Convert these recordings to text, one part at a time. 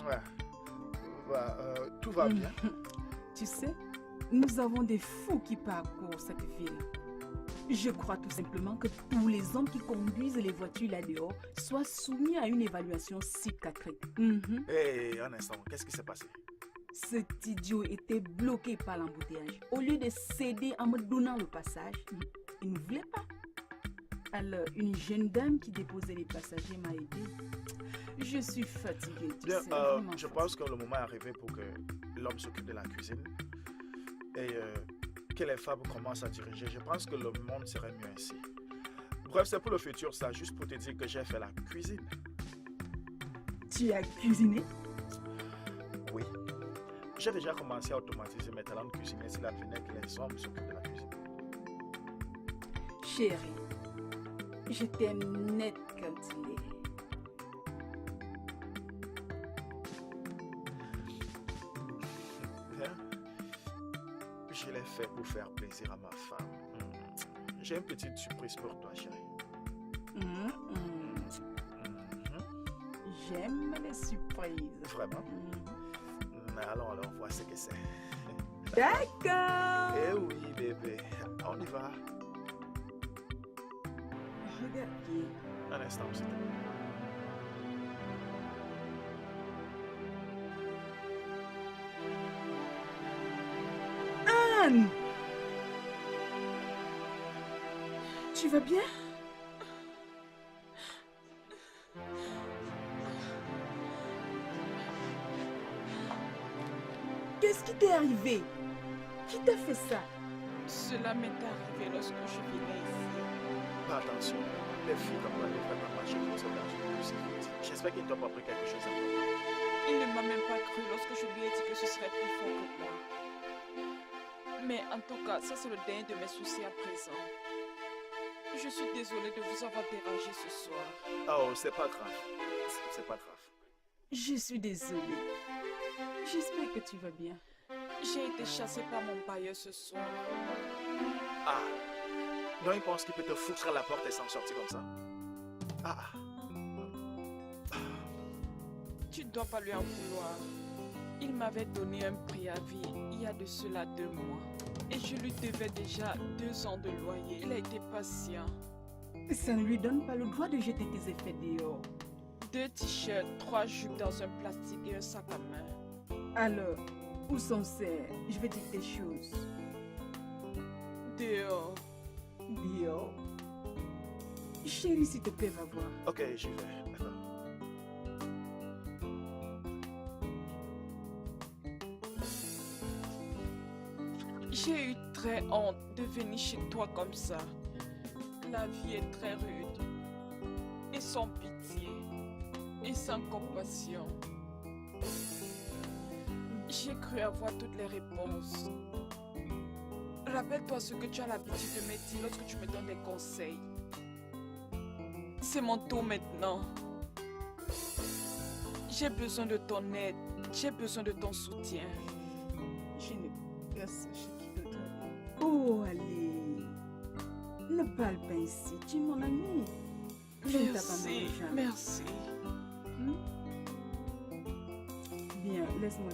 Ouais. Tout va bien. Tu sais, nous avons des fous qui parcourent cette ville. Je crois tout simplement que tous les hommes qui conduisent les voitures là-dehors soient soumis à une évaluation psychiatrique. Hé, un instant, qu'est-ce qui s'est passé? Cet idiot était bloqué par l'embouteillage. Au lieu de céder en me donnant le passage, il ne voulait pas. Alors, une jeune dame qui déposait les passagers m'a aidé. Je suis fatiguée, tu Bien, sais, vraiment je fatiguée. pense que le moment est arrivé pour que l'homme s'occupe de la cuisine et que les femmes commencent à diriger. Je pense que le monde serait mieux ainsi. Bref, c'est pour le futur, ça, juste pour te dire que j'ai fait la cuisine. Tu as cuisiné? Oui. J'ai déjà commencé à automatiser mes talents de cuisinier s'il advenait que les hommes s'occupent de la cuisine. Chérie, je t'aime net quand il est. Hein? Je l'ai fait pour faire plaisir à ma femme. J'ai une petite surprise pour toi, chérie. Mhm. J'aime les surprises. Vraiment? Allons alors voir ce que c'est. D'accord. Eh oui, bébé. On y va. Regarde bien. Un instant, s'il te plaît. Anne! Tu vas bien? Qu'est-ce qui t'est arrivé? Qui t'a fait ça? Cela m'est arrivé lorsque je vivais ici. Fais attention. Les filles comme toi ne devraient pas marcher comme ça dans une bus vite. J'espère qu'il ne t'a pas pris quelque chose à toi. Il ne m'a même pas cru lorsque je lui ai dit que ce serait plus fort que moi. Mais en tout cas, ça c'est le dernier de mes soucis à présent. Je suis désolée de vous avoir dérangé ce soir. Oh, c'est pas grave. C'est pas grave. Je suis désolée. J'espère que tu vas bien. J'ai été chassée par mon bailleur ce soir. Ah. Non, il pense qu'il peut te foutre à la porte et s'en sortir comme ça. Ah. Tu dois pas lui en vouloir. Il m'avait donné un préavis il y a de cela 2 mois. Et je lui devais déjà 2 ans de loyer. Il a été patient. Ça ne lui donne pas le droit de jeter tes effets dehors. 2 t-shirts, 3 jupes dans un plastique et un sac à main. Alors, où sont ces... Je vais dire des choses. Dehors. Dehors. Chérie, s'il te plaît, va voir. Ok, j'y vais. D'accord. J'ai eu très honte de venir chez toi comme ça. La vie est très rude. Et sans pitié. Et sans compassion. J'ai cru avoir toutes les réponses. Rappelle-toi ce que tu as l'habitude de me dire lorsque tu me donnes des conseils. C'est mon tour maintenant. J'ai besoin de ton aide. J'ai besoin de ton soutien. Je ne peux pas sacher qui d'autre. Oh, allez. Ne parle pas ici. Tu es mon ami. Je ne t'abandonnerai Merci, jamais. merci. Bien, laisse-moi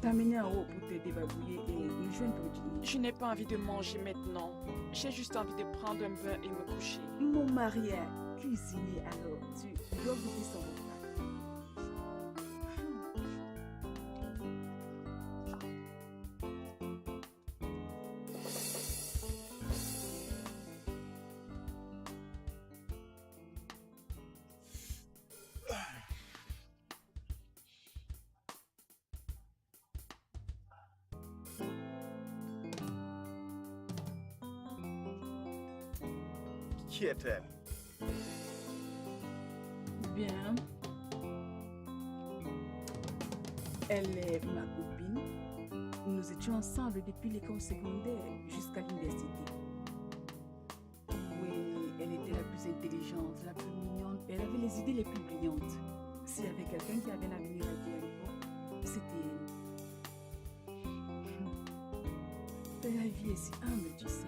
t'amener en haut pour te débarbouiller et nous joindre au dîner. Je n'ai pas envie de manger maintenant. J'ai juste envie de prendre un bain et me coucher. Mon mari a cuisiné, alors tu dois goûter son repas. Qui est-elle? Bien. Elle est ma copine. Nous étions ensemble depuis l'école secondaire jusqu'à l'université. Oui, elle était la plus intelligente, la plus mignonne. Elle avait les idées les plus brillantes. S'il y avait quelqu'un qui avait l'avenir à dire à l'époque, c'était elle. La vie est si humble, tu sais.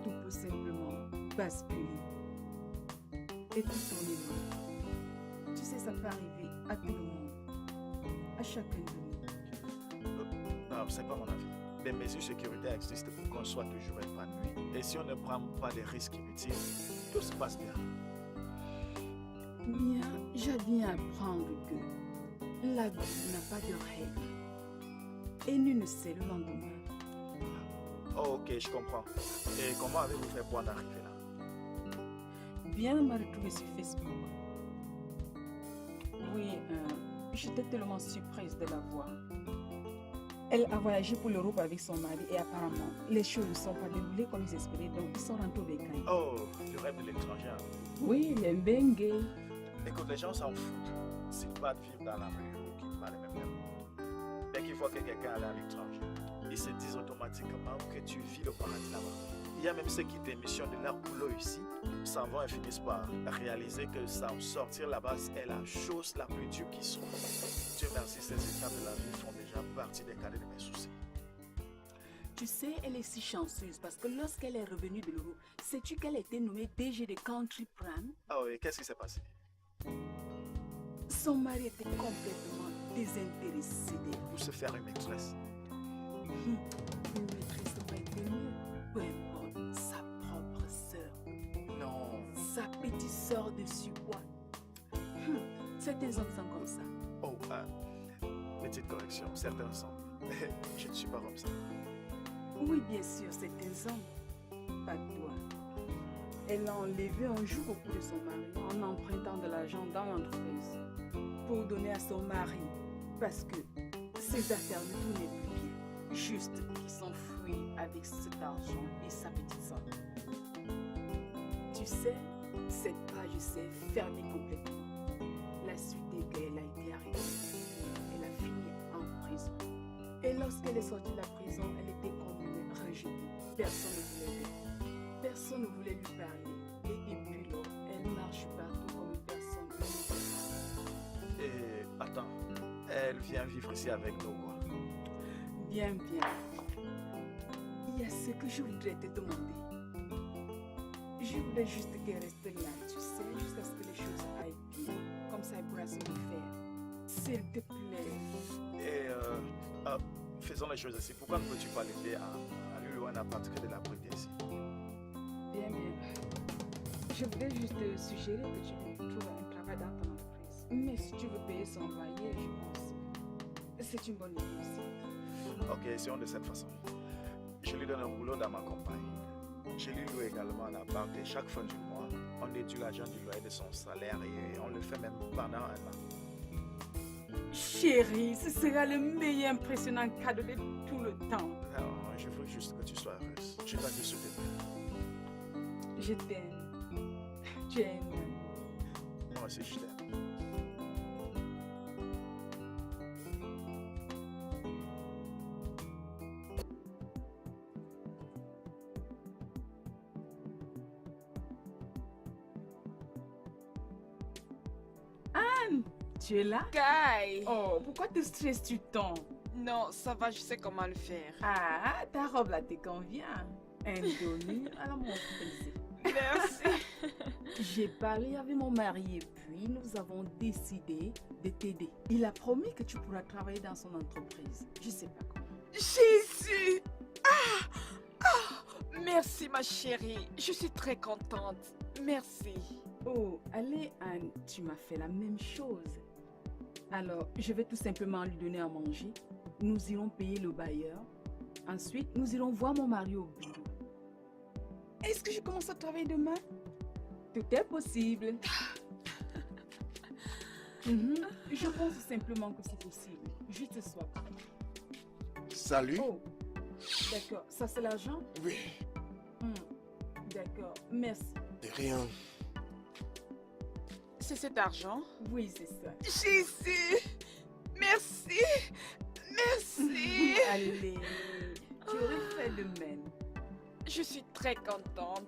Tout peut simplement basculer et tout tourner mal. Tu sais, ça peut peut arriver à tout le monde, à chacun de nous. Non, c'est pas mon avis. Des mesures sécuritaires existent pour qu'on soit toujours épanoui. Et si on ne prend pas des risques inutiles, tout se passe bien. Bien, j'ai bien apprendre que la vie n'a pas de règles. Et nul ne sait le lendemain. Oh, ok, je comprends. Et comment avez-vous fait pour en arriver là? Bien m'a retrouvé sur Facebook. Oui, j'étais tellement surprise de la voir. Elle a voyagé pour l'Europe avec son mari et apparemment, les choses ne sont pas déroulées comme ils espéraient, donc ils sont rentrés au Bécaye. Oh, le rêve de l'étranger. Oui, les Bengue. Écoute, les gens s'en foutent. S'ils partent vivre dans la rue ou qu'ils parlent même pas. Dès qu'ils voient que quelqu'un est à l'étranger, ils se disent automatiquement que tu vis le paradis là-bas. Il y a même ceux qui démissionnent de leur boulot ici, s'en vont et finissent par réaliser que s'en sortir là-bas est la chose la plus dure qui soit. Dieu merci, ces étapes de la vie font déjà partie des cadres de mes soucis. Tu sais, elle est si chanceuse parce que lorsqu'elle est revenue de l'Europe, sais-tu qu'elle a été nommée DG de Country Prime? Ah oui, qu'est-ce qui s'est passé? Son mari était complètement désintéressé d'elle. Pour se faire une maîtresse. Une maîtresse aurait été mieux. Peu importe, sa propre sœur. Non. Sa petite sœur de surpoids. Certains hommes sont comme ça. Oh, petite correction, certains sont. Je ne suis pas comme ça. Oui, bien sûr, certains hommes. Pas toi. Elle l'a enlevé un jour au cou de son mari en empruntant de l'argent dans l'entreprise pour donner à son mari parce que ses affaires ne tournaient plus bien. Juste qu'il s'enfuit avec cet argent et sa petite soeur. Tu sais, cette page s'est fermée complètement. La suite est qu'elle a été arrêtée. Elle a fini en prison. Et lorsqu'elle est sortie de la prison, elle était comme une rejetée. Personne ne voulait l'aider. Personne ne voulait lui parler. Et depuis lors, elle marche partout comme une personne. Et attends, elle vient vivre ici avec nous, quoi. Bien, bien. Il y a ce que je voudrais te demander. Je voudrais juste qu'elle reste là, tu sais, jusqu'à ce que les choses aillent bien. Comme ça, elle pourra se refaire. S'il te plaît. Et faisons les choses ainsi. Pourquoi ne peux-tu pas l'aider à lui louer un appart que de la prêter ici? Bien, bien. Je voudrais juste te suggérer que tu trouves un travail dans ton entreprise. Mais si tu veux payer son loyer, je pense que c'est une bonne idée aussi. Ok, essayons de cette façon. Je lui donne un boulot dans ma compagnie. Je lui loue également un appart et chaque fin du mois, on déduit l'argent du loyer de son salaire et on le fait même pendant un an. Chérie, ce sera le meilleur impressionnant cadeau de tout le temps. Non, je veux juste que tu sois heureuse. Je dois te soutenir. Je t'aime. Tu aimes. Moi aussi, je t'aime. Anne, tu es là? Guy! Oh, pourquoi te stresses-tu tant? Non, ça va, je sais comment le faire. Ah, ta robe là te convient. Indonie, alors mon plaisir. Merci. J'ai parlé avec mon mari et puis nous avons décidé de t'aider. Il a promis que tu pourras travailler dans son entreprise. Je sais pas comment. Jésus! Merci ma chérie, je suis très contente. Merci. Oh, allez Anne, tu m'as fait la même chose. Alors, je vais tout simplement lui donner à manger. Nous irons payer le bailleur. Ensuite, nous irons voir mon mari au bureau. Est-ce que je commence à travailler demain? Tout est possible. Je pense simplement que c'est possible. Juste ce soir. Salut. Oh, d'accord. Ça, c'est l'argent? Oui, D'accord. Merci. de rien. C'est cet argent? Oui, c'est ça. Jésus! Merci! Merci! Allez, tu aurais fait de même. Je suis très contente.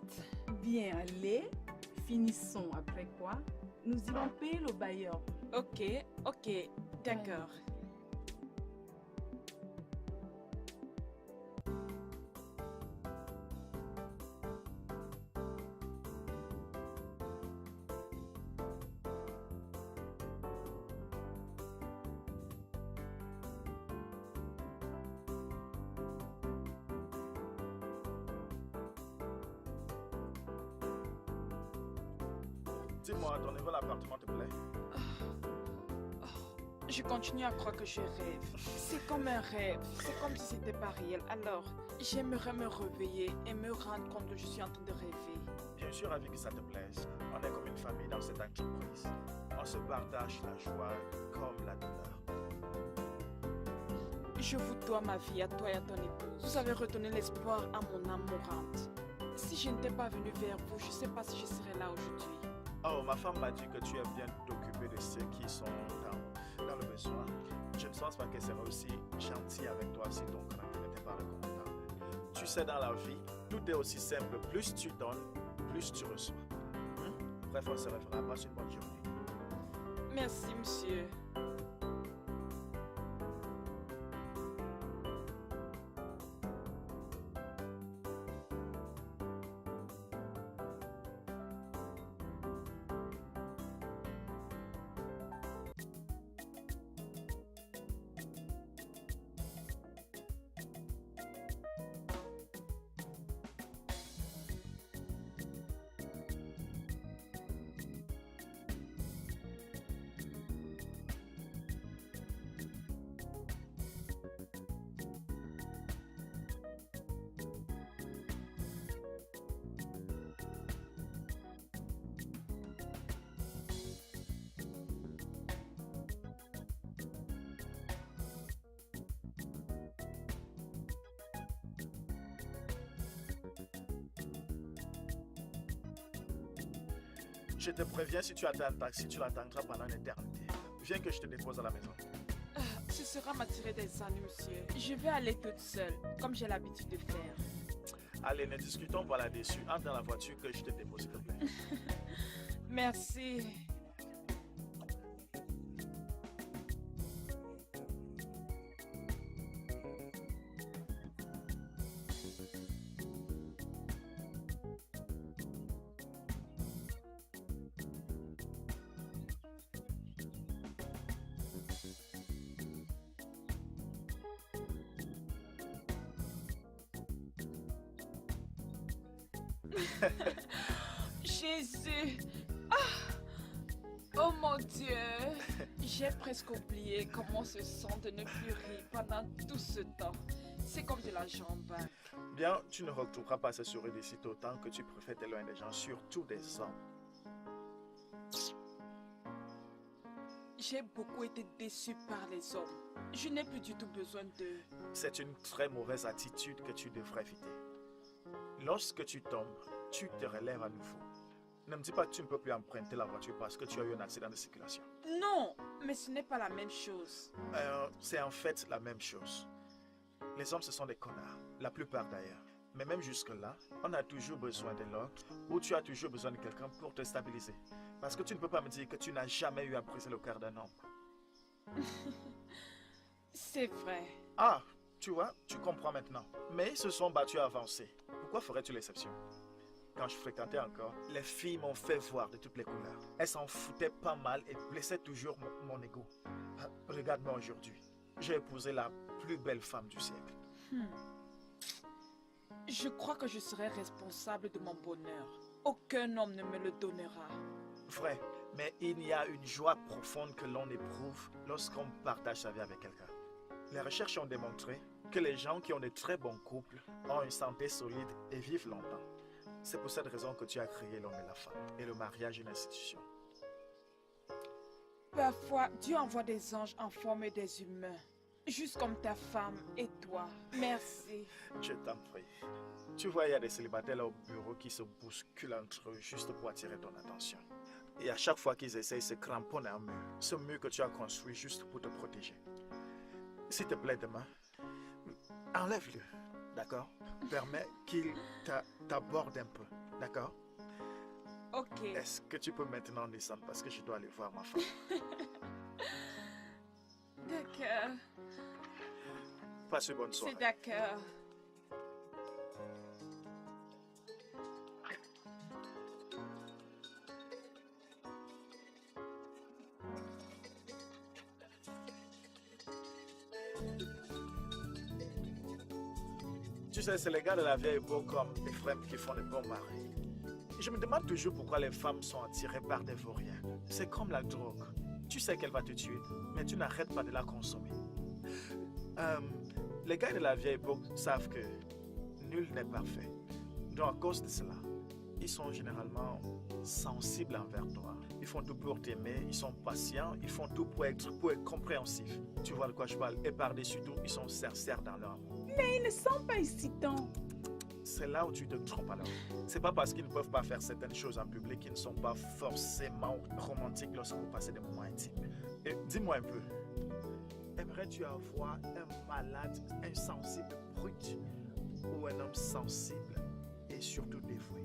Bien, allez. Finissons. Après quoi, nous irons payer le bailleur. Ok, d'accord. Dis-moi, ton nouvel appartement te plaît? Je continue à croire que je rêve. C'est comme un rêve. C'est comme si c'était pas réel. Alors, j'aimerais me réveiller et me rendre compte que je suis en train de rêver. Bien sûr, ravi que ça te plaise. On est comme une famille dans cette entreprise. On se partage la joie comme la douleur. Je vous dois ma vie à toi et à ton épouse. Vous avez redonné l'espoir à mon âme mourante. Si je n'étais pas venue vers vous, je ne sais pas si je serais là aujourd'hui. Oh, ma femme m'a dit que tu es bien t'occuper de ceux qui sont dans le besoin. Je ne pense pas qu'elle serait aussi gentille avec toi si ton caractère n'était pas recommandable. Tu sais, dans la vie, tout est aussi simple. Plus tu donnes, plus tu reçois. Bref, on se reverra. Passe une bonne journée. Merci, monsieur. Je te préviens, si tu attends un taxi, tu l'attendras pendant une éternité. Viens que je te dépose à la maison. Ce sera m'attirer des ennuis, monsieur. Je vais aller toute seule, comme j'ai l'habitude de faire. Allez, ne discutons pas là-dessus. Entre dans la voiture que je te dépose, s'il te plaît. Merci. Jésus! Oh mon Dieu! J'ai presque oublié comment se sent de ne plus rire pendant tout ce temps. C'est comme de la jambe. Bien, tu ne retrouveras pas ce sourire d'ici autant que tu préfères être loin des gens, surtout des hommes. J'ai beaucoup été déçue par les hommes. Je n'ai plus du tout besoin d'eux. C'est une très mauvaise attitude que tu devrais éviter. Lorsque tu tombes, tu te relèves à nouveau. Ne me dis pas que tu ne peux plus emprunter la voiture parce que tu as eu un accident de circulation. Non, mais ce n'est pas la même chose. C'est en fait la même chose. Les hommes, ce sont des connards, la plupart d'ailleurs. Mais même jusque-là, on a toujours besoin de l'autre ou tu as toujours besoin de quelqu'un pour te stabiliser. Parce que tu ne peux pas me dire que tu n'as jamais eu à briser le cœur d'un homme. C'est vrai. Ah, tu vois, tu comprends maintenant. Mais ils se sont battus à avancer. Pourquoi ferais-tu l'exception? Quand je fréquentais encore, les filles m'ont fait voir de toutes les couleurs. Elles s'en foutaient pas mal et blessaient toujours mon ego. Regarde-moi aujourd'hui. J'ai épousé la plus belle femme du siècle. Je crois que je serai responsable de mon bonheur. Aucun homme ne me le donnera. Vrai, mais il y a une joie profonde que l'on éprouve lorsqu'on partage sa vie avec quelqu'un. Les recherches ont démontré que les gens qui ont de très bons couples ont une santé solide et vivent longtemps. C'est pour cette raison que tu as créé l'homme et la femme, et le mariage est une institution. Parfois, Dieu envoie des anges en forme des humains, juste comme ta femme et toi. Merci. Je t'en prie. Tu vois, il y a des célibataires là au bureau qui se bousculent entre eux juste pour attirer ton attention. Et à chaque fois qu'ils essayent, ils se cramponnent à un mur. Ce mur que tu as construit juste pour te protéger. S'il te plaît, demain, enlève-le, d'accord? Permets qu'il t'aborde un peu, d'accord? Ok. Est-ce que tu peux maintenant descendre parce que je dois aller voir ma femme? D'accord. Passe une bonne soirée. C'est d'accord. Tu sais, c'est les gars de la vieille époque comme Ephraim qui font des bons maris. Je me demande toujours pourquoi les femmes sont attirées par des vauriens. C'est comme la drogue. Tu sais qu'elle va te tuer, mais tu n'arrêtes pas de la consommer. Les gars de la vieille époque savent que nul n'est parfait. Donc à cause de cela, ils sont généralement sensibles envers toi. Ils font tout pour t'aimer, ils sont patients, ils font tout pour être compréhensifs. Tu vois de quoi je parle? Et par-dessus tout, ils sont sincères dans leur amour. Mais ils ne sont pas excitants. C'est là où tu te trompes alors. C'est pas parce qu'ils ne peuvent pas faire certaines choses en public qu'ils ne sont pas forcément romantiques lorsque vous passez des moments intimes. Et dis-moi un peu, aimerais-tu avoir un malade insensible brut ou un homme sensible et surtout dévoué?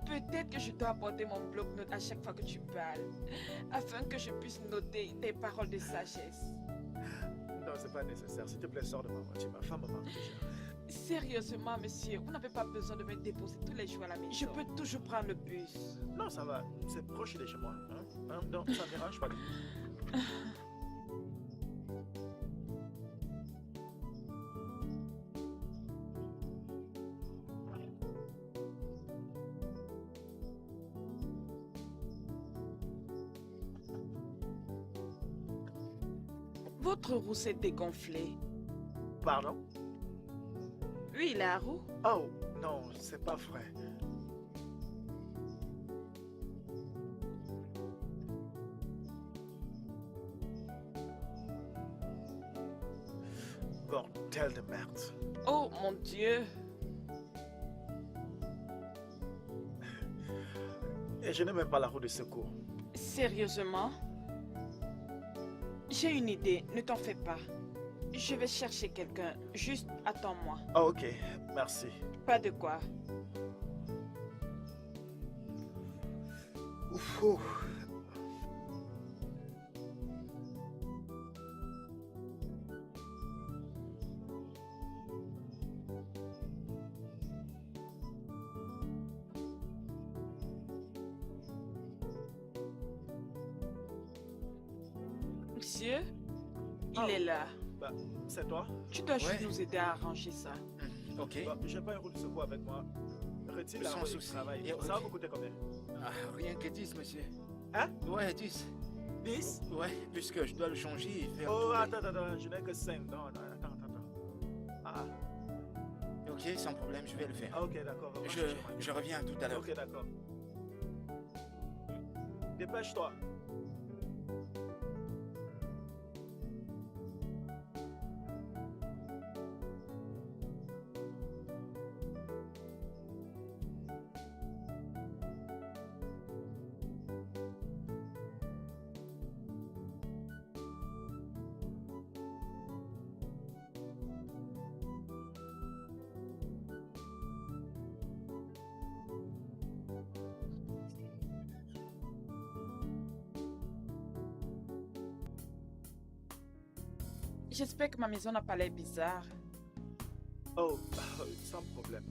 Peut-être que je dois apporter mon bloc-notes à chaque fois que tu parles, afin que je puisse noter tes paroles de sagesse. Non, c'est pas nécessaire. S'il te plaît, sors de ma voiture. Ma femme me manque déjà. Sérieusement, monsieur, vous n'avez pas besoin de me déposer tous les jours à la maison. Je peux toujours prendre le bus. Non, ça va. C'est proche de chez moi. Donc, ça ne dérange pas. Votre roue s'est dégonflée. Pardon? Oui, la roue. Oh, non, c'est pas vrai. Bordel de merde. Oh mon Dieu. Et je n'ai même pas la roue de secours. Sérieusement? J'ai une idée, ne t'en fais pas. Je vais chercher quelqu'un, juste attends-moi. Oh, ok, merci. Pas de quoi. Ouf, ouf. Monsieur, il est là. Bah, c'est toi? Tu dois juste Ouais. nous aider à arranger ça. Ok. Bah, j'ai pas une roue de secours avec moi. Retire la Sans roue du souci. travail. Et Ça va ok. vous coûter combien? Ah, rien que 10, monsieur. Hein? Ouais, 10. 10? Ouais, puisque je dois le changer et faire. Oh, tourner. attends, je n'ai que 5. Non, attends. Ah, Ok, sans problème, je vais le faire. ok, d'accord. va Je, chercher moi. je reviens tout à l'heure. Ok, d'accord. Dépêche-toi. J'espère que ma maison n'a pas l'air bizarre. Oh, sans problème.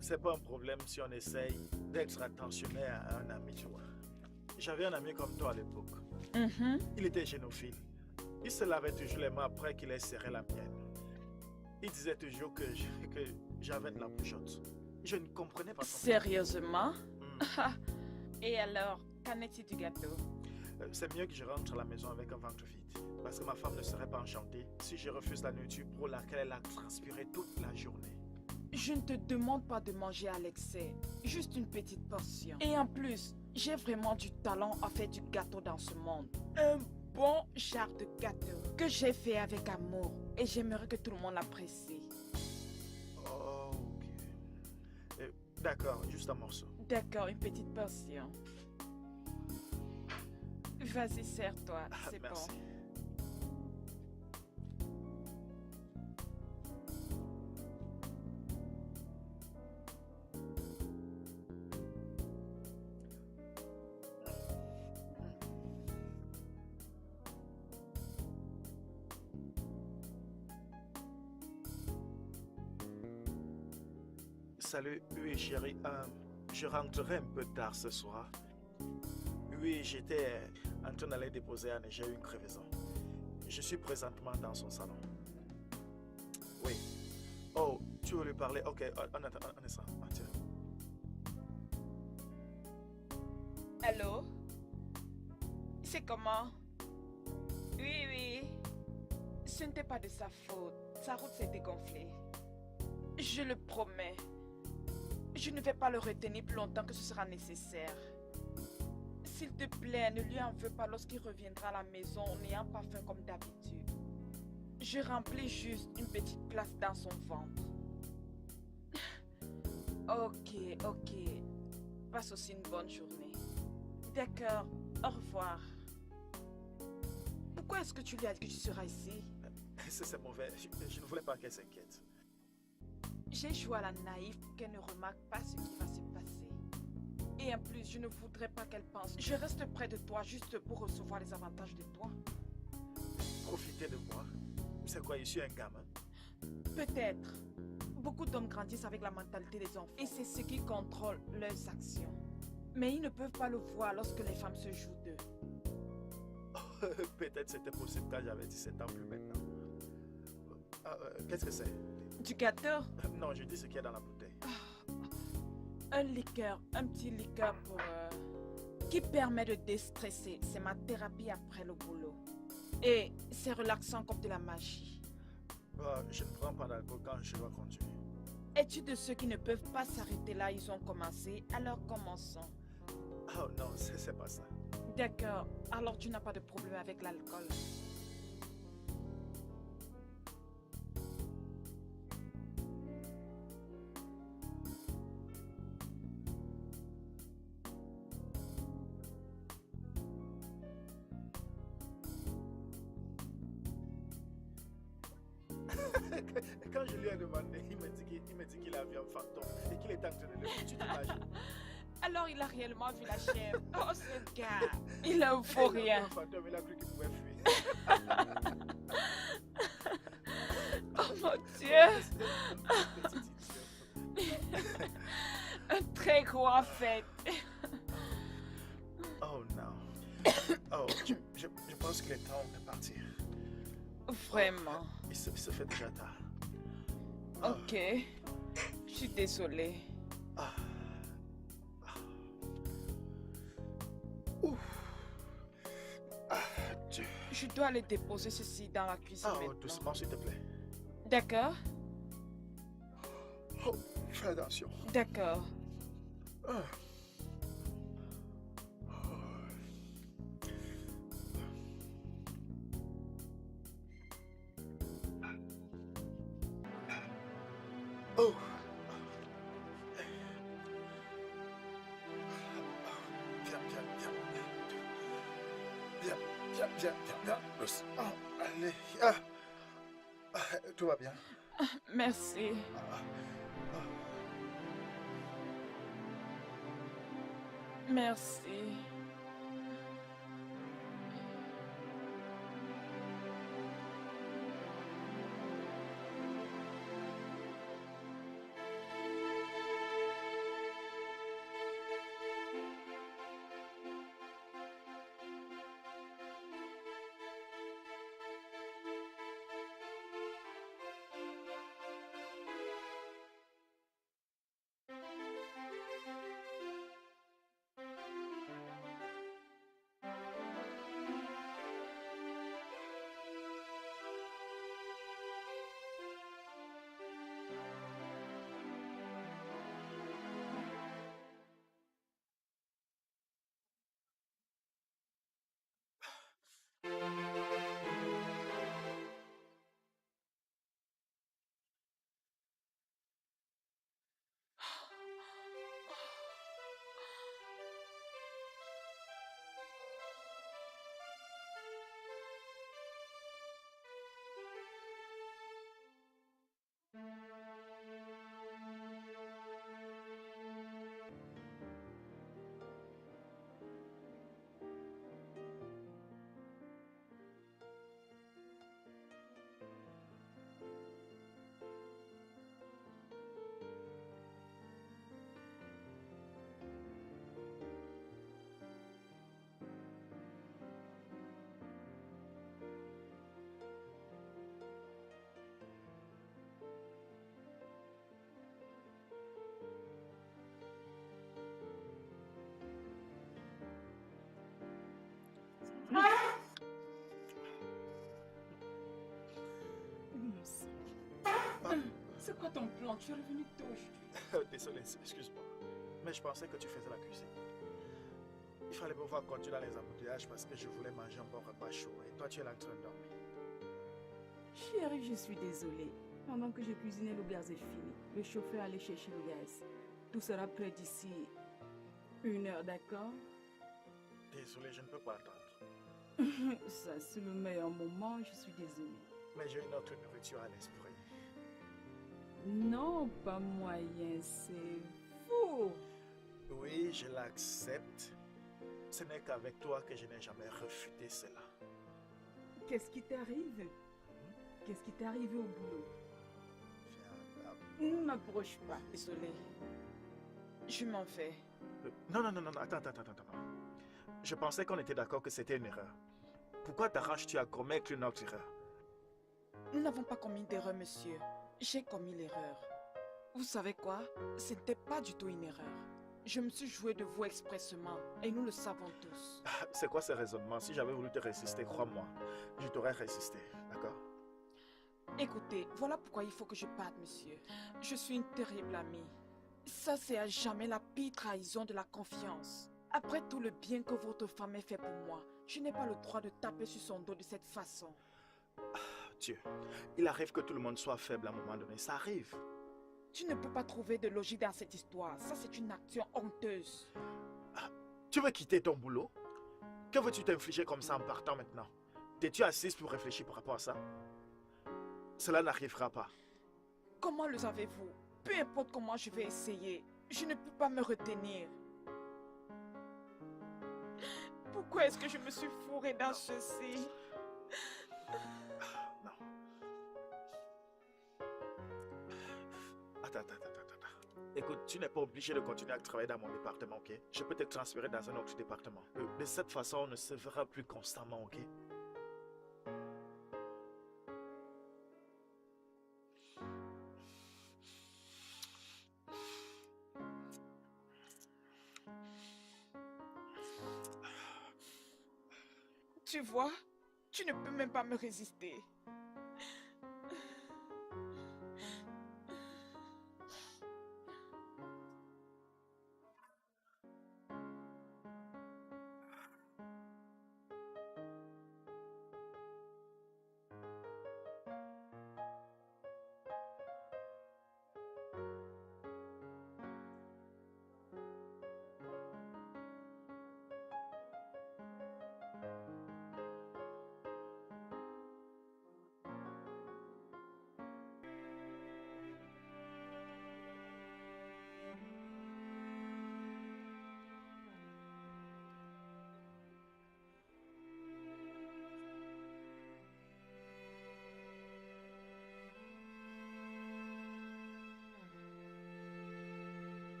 C'est pas un problème si on essaye d'être attentionné à un ami, tu vois. J'avais un ami comme toi à l'époque. Mhm. Il était génophile. Il se lavait toujours les mains après qu'il ait serré la mienne. Il disait toujours que j'avais de la bougeotte. Je ne comprenais pas son Sérieusement? Hmm. Et alors, qu'en est-il du gâteau? C'est mieux que je rentre à la maison avec un ventre vide. Parce que ma femme ne serait pas enchantée si je refuse la nourriture pour laquelle elle a transpiré toute la journée. Je ne te demande pas de manger à l'excès, juste une petite portion. Et en plus, j'ai vraiment du talent à faire du gâteau dans ce monde. Un bon genre de gâteau que j'ai fait avec amour et j'aimerais que tout le monde l'apprécie. Oh, ok. D'accord, juste un morceau. D'accord, une petite portion. Vas-y, serre-toi, c'est bon. Merci. Salut, oui chérie, je rentrerai un peu tard ce soir. Oui, j'étais en train d'aller déposer Anne et j'ai eu une crevaison. Je suis présentement dans son salon. Oui. Oh, tu veux lui parler? Ok, un instant. Ah, tiens. Allô? C'est comment? Oui, oui. Ce n'était pas de sa faute. Sa route s'est dégonflée. Je le promets. Je ne vais pas le retenir plus longtemps que ce sera nécessaire. S'il te plaît, ne lui en veux pas lorsqu'il reviendra à la maison n'ayant pas faim comme d'habitude. Je remplis juste une petite place dans son ventre. Ok, ok. Passe aussi une bonne journée. D'accord, au revoir. Pourquoi est-ce que tu lui as dit que tu seras ici? C'est mauvais. Je ne voulais pas qu'elle s'inquiète. J'ai joué à la naïve pour qu'elle ne remarque pas ce qui va se passer. Et en plus, je ne voudrais pas qu'elle pense. Je reste près de toi juste pour recevoir les avantages de toi. Profitez de moi. C'est quoi, je suis un gamin? Peut-être. Beaucoup d'hommes grandissent avec la mentalité des enfants. Et c'est ce qui contrôle leurs actions. Mais ils ne peuvent pas le voir lorsque les femmes se jouent d'eux. Peut-être c'était possible quand j'avais 17 ans, plus maintenant. Qu'est-ce que c'est? Du gâteau? Non, je dis ce qu'il y a dans la bouteille. Un liqueur, un petit liqueur pour... qui permet de déstresser. C'est ma thérapie après le boulot. Et c'est relaxant comme de la magie. Je ne prends pas d'alcool quand je dois conduire. Es-tu de ceux qui ne peuvent pas s'arrêter là, ils ont commencé, alors commençons. Oh non, c'est pas ça. D'accord, alors tu n'as pas de problème avec l'alcool. Quand je lui ai demandé, il m'a dit qu'il a vu un fantôme et qu'il était en train de le faire. Tu t'imagines? Alors il a réellement vu la chèvre. Oh ce gars, il a faux Il a vu rien. un fantôme, il a cru qu'il pouvait fuir. Oh mon Dieu, Petit idiot. un très gros en fait. Oh non. Oh, je pense qu'il est temps de partir. Vraiment. Il se fait déjà tard. Ok, je suis désolée. Ah. Ouf. Ah, Dieu. Je dois aller déposer ceci dans la cuisine Oh, maintenant. doucement, s'il te plaît. D'accord, Oh, fais attention. d'accord. Ah. Oh. Viens, viens, viens. Viens, viens, viens, viens, viens. Doucement. Allez. Ah. Ah, tout va bien. Merci. Ah, ah. Merci. C'est quoi ton plan? Tu es revenu tôt aujourd'hui. Désolé, excuse-moi. Mais je pensais que tu faisais la cuisine. Il fallait me voir conduire dans les embouteillages parce que je voulais manger un bon repas chaud. Et toi, tu es là en train de dormir. Chérie, je suis désolée. Pendant que je cuisinais, le gaz est fini. Le chauffeur allait chercher le gaz. Tout sera prêt d'ici 1 heure, d'accord? Désolé, je ne peux pas attendre. Ça, c'est le meilleur moment, je suis désolée. Mais j'ai une autre nourriture à l'esprit. Non, pas moyen, c'est fou. Oui, je l'accepte. Ce n'est qu'avec toi que je n'ai jamais refuté cela. Qu'est-ce qui t'arrive? Qu'est-ce qui t'est arrivé au boulot? Viens là. Ne m'approche pas. Désolée. Je m'en vais. Non, attends. Je pensais qu'on était d'accord que c'était une erreur. Pourquoi t'arraches-tu à commettre une autre erreur? Nous n'avons pas commis d'erreur, monsieur. J'ai commis l'erreur. Vous savez quoi? Ce n'était pas du tout une erreur. Je me suis joué de vous expressement et nous le savons tous. C'est quoi ce raisonnement? Si j'avais voulu te résister, crois-moi, je t'aurais résisté, d'accord? Écoutez, voilà pourquoi il faut que je parte, monsieur. Je suis une terrible amie. Ça, c'est à jamais la pire trahison de la confiance. Après tout le bien que votre femme a fait pour moi, je n'ai pas le droit de taper sur son dos de cette façon. Dieu, il arrive que tout le monde soit faible à un moment donné, ça arrive. Tu ne peux pas trouver de logique dans cette histoire. Ça, c'est une action honteuse. Tu veux quitter ton boulot? Que veux-tu t'infliger comme ça en partant maintenant? T'es-tu assise pour réfléchir par rapport à ça? Cela n'arrivera pas. Comment le savez-vous? Peu importe comment je vais essayer, je ne peux pas me retenir. Pourquoi est-ce que je me suis fourrée dans ceci? Non. Attends. Écoute, tu n'es pas obligé de continuer à travailler dans mon département, ok? Je peux te transférer dans un autre département. De cette façon, on ne se verra plus constamment, ok? Tu vois, tu ne peux même pas me résister.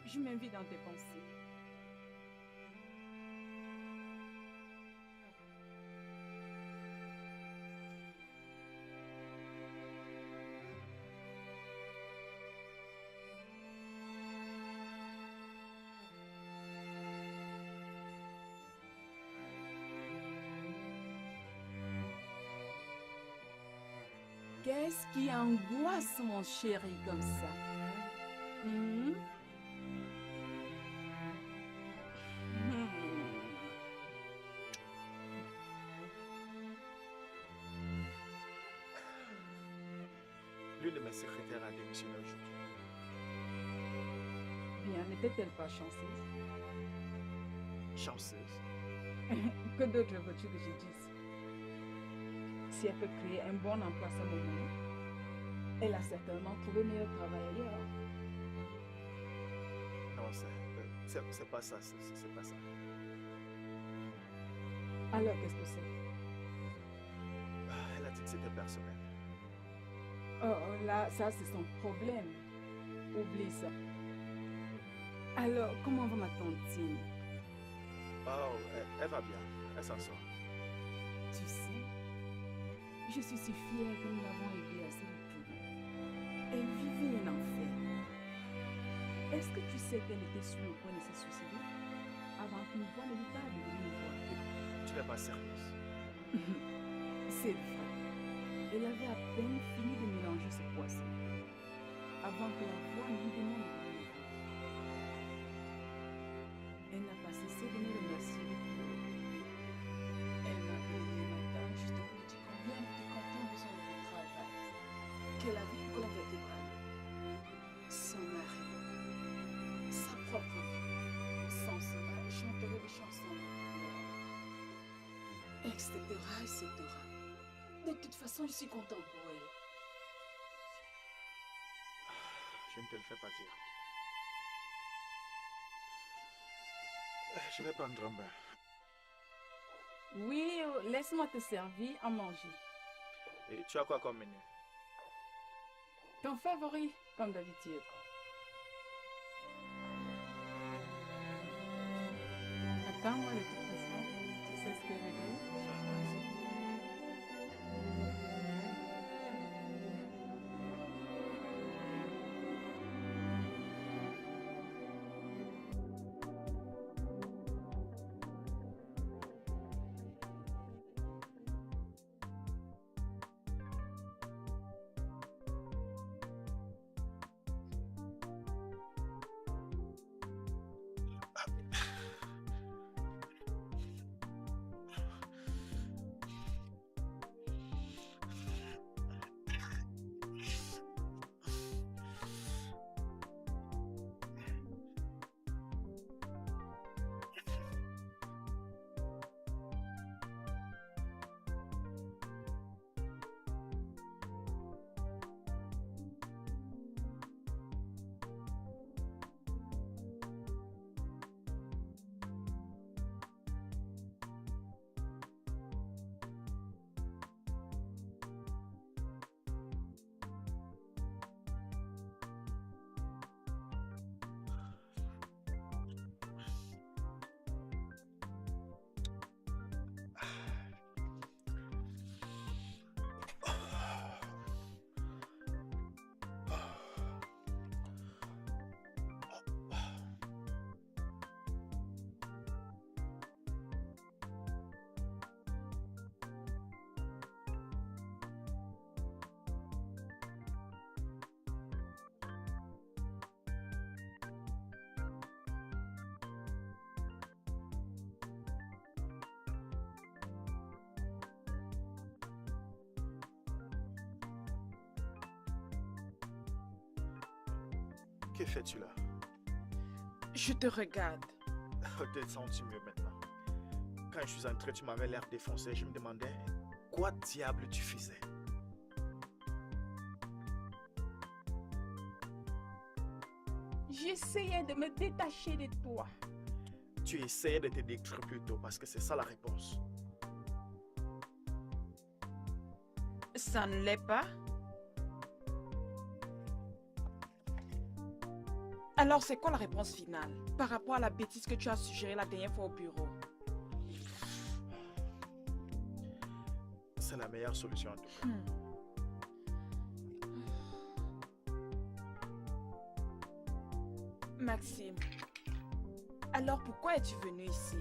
Je m'invite dans tes pensées. Qu'est-ce qui angoisse mon chéri comme ça? Hmm? L'une de mes secrétaires a démissionné aujourd'hui. Bien, n'était-elle pas chanceuse? Chanceuse. Que d'autres veux-tu que je dise? Si elle peut créer un bon emploi à ce moment, elle a certainement trouvé meilleur travail ailleurs. Non, c'est pas ça, c'est pas ça. Alors, qu'est-ce que c'est? Elle a dit que c'était personnel. Oh, là, ça, c'est son problème. Oublie ça. Alors, comment va ma tantine? Oh, elle va bien, elle s'en sort. Tu sais, je suis si fière que nous l'avons aidée à se retrouver. Elle vivait un enfer. Est-ce que tu sais qu'elle était sur le point de se suicider avant qu'une voix ne lui parle de lui voir? Tu n'es pas sérieuse. C'est vrai. Elle avait à peine fini de mélanger ses poissons avant que la voix lui demande de venir. Elle n'a pas cessé de me remercier de tout. Elle m'a appelé le matin juste pour me dire combien elle était contente de son nouveau travail, qu'elle avait une colonne vertébrale, son mari, sa propre vie. Sans cela, elle chanterait des chansons de pleurs, etc., etc. De toute façon, je suis contente pour elle. Je ne te le fais pas dire. Je vais prendre un bain. Oui, laisse-moi te servir à manger. Et tu as quoi comme menu? Ton favori, comme d'habitude. Attends-moi de toute façon. Tu sais ce que je veux dire? Que fais-tu là? Je te regarde. Te sens-tu mieux maintenant? Quand je suis entré, tu m'avais l'air défoncé. Je me demandais, quoi diable tu faisais? J'essayais de me détacher de toi. Tu essayais de te détruire plus tôt parce que c'est ça la réponse. Ça ne l'est pas. Alors, c'est quoi la réponse finale par rapport à la bêtise que tu as suggérée la dernière fois au bureau? C'est la meilleure solution en tout cas. Maxime, alors pourquoi es-tu venu ici?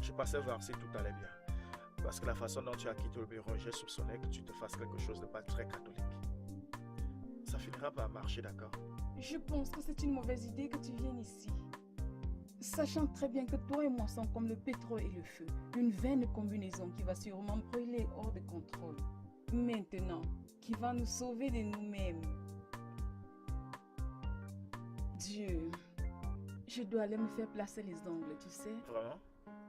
Je passais voir si tout allait bien. Parce que la façon dont tu as quitté le bureau, j'ai soupçonné que tu te fasses quelque chose de pas très catholique. Ça finira par marcher, d'accord? Je pense que c'est une mauvaise idée que tu viennes ici. Sachant très bien que toi et moi sommes comme le pétrole et le feu. Une vaine combinaison qui va sûrement brûler hors de contrôle. Maintenant, qui va nous sauver de nous-mêmes. Dieu, je dois aller me faire placer les ongles, tu sais. Vraiment?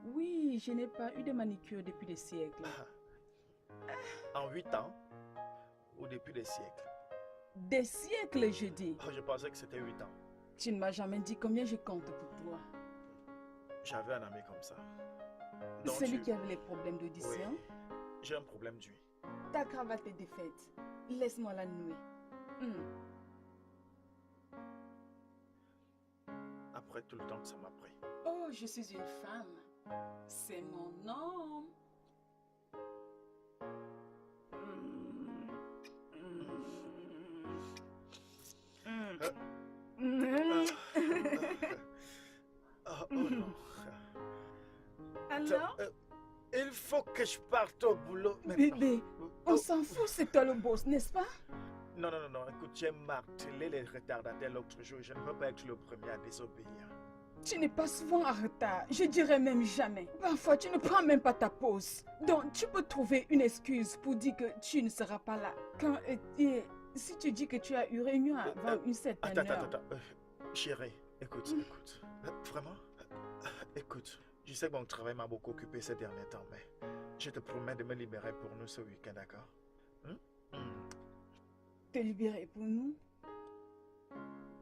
Oui, je n'ai pas eu de manicure depuis des siècles. En 8 ans? Ou depuis des siècles? Des siècles, je dis. Oh, je pensais que c'était 8 ans. Tu ne m'as jamais dit combien je compte pour toi. J'avais un ami comme ça. Donc Celui qui avait les problèmes d'audition. Oui, j'ai un problème d'huile. Ta cravate est défaite. Laisse-moi la nouer. Après tout le temps que ça m'a pris. Oh, je suis une femme. C'est mon nom. Oh non. Alors, Il faut que je parte au boulot. Mais Bébé, oh, on s'en fout, c'est toi le boss, n'est-ce pas? non. Écoute, j'ai martelé les retardataires l'autre jour. Je ne veux pas être le premier à désobéir. Tu n'es pas souvent en retard, je dirais même jamais. Parfois, tu ne prends même pas ta pause. Donc, tu peux trouver une excuse pour dire que tu ne seras pas là. Quand, si tu dis que tu as eu réunion avant une certaine heure... Attends. Chérie, écoute. Vraiment? Écoute, je sais que mon travail m'a beaucoup occupé ces derniers temps, mais je te promets de me libérer pour nous ce week-end, d'accord? Te libérer pour nous?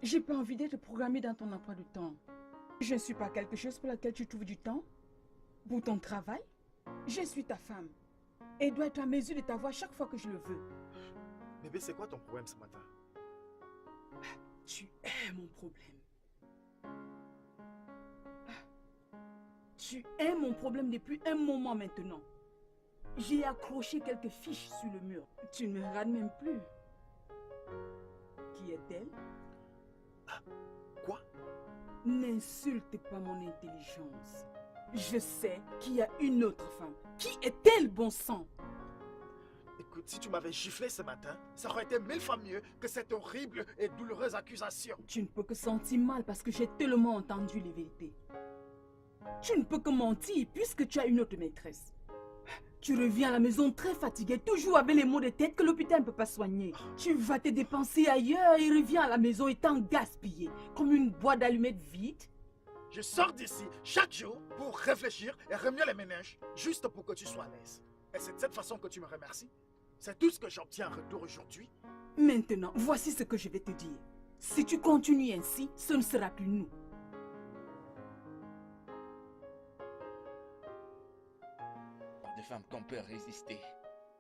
J'ai pas envie d'être programmé dans ton emploi du temps. Je ne suis pas quelque chose pour laquelle tu trouves du temps. Pour ton travail, je suis ta femme. Et dois être à mesure de t'avoir chaque fois que je le veux. Bébé, c'est quoi ton problème ce matin? Tu es mon problème. Tu es mon problème depuis un moment maintenant. J'ai accroché quelques fiches sur le mur. Tu ne me regardes même plus. Qui est-elle? Quoi? N'insulte pas mon intelligence. Je sais qu'il y a une autre femme. Qui est-elle, bon sang? Écoute, si tu m'avais giflé ce matin, ça aurait été 1000 fois mieux que cette horrible et douloureuse accusation. Tu ne peux que sentir mal parce que j'ai tellement entendu les vérités. Tu ne peux que mentir puisque tu as une autre maîtresse. Tu reviens à la maison très fatigué, toujours avec les maux de tête que l'hôpital ne peut pas soigner. Tu vas te dépenser ailleurs et reviens à la maison étant gaspillé, comme une boîte d'allumettes vide. Je sors d'ici chaque jour pour réfléchir et remuer les méninges, juste pour que tu sois à l'aise. Et c'est de cette façon que tu me remercies? C'est tout ce que j'obtiens en retour aujourd'hui? Maintenant, voici ce que je vais te dire. Si tu continues ainsi, ce ne sera plus nous. De femmes qu'on peut résister.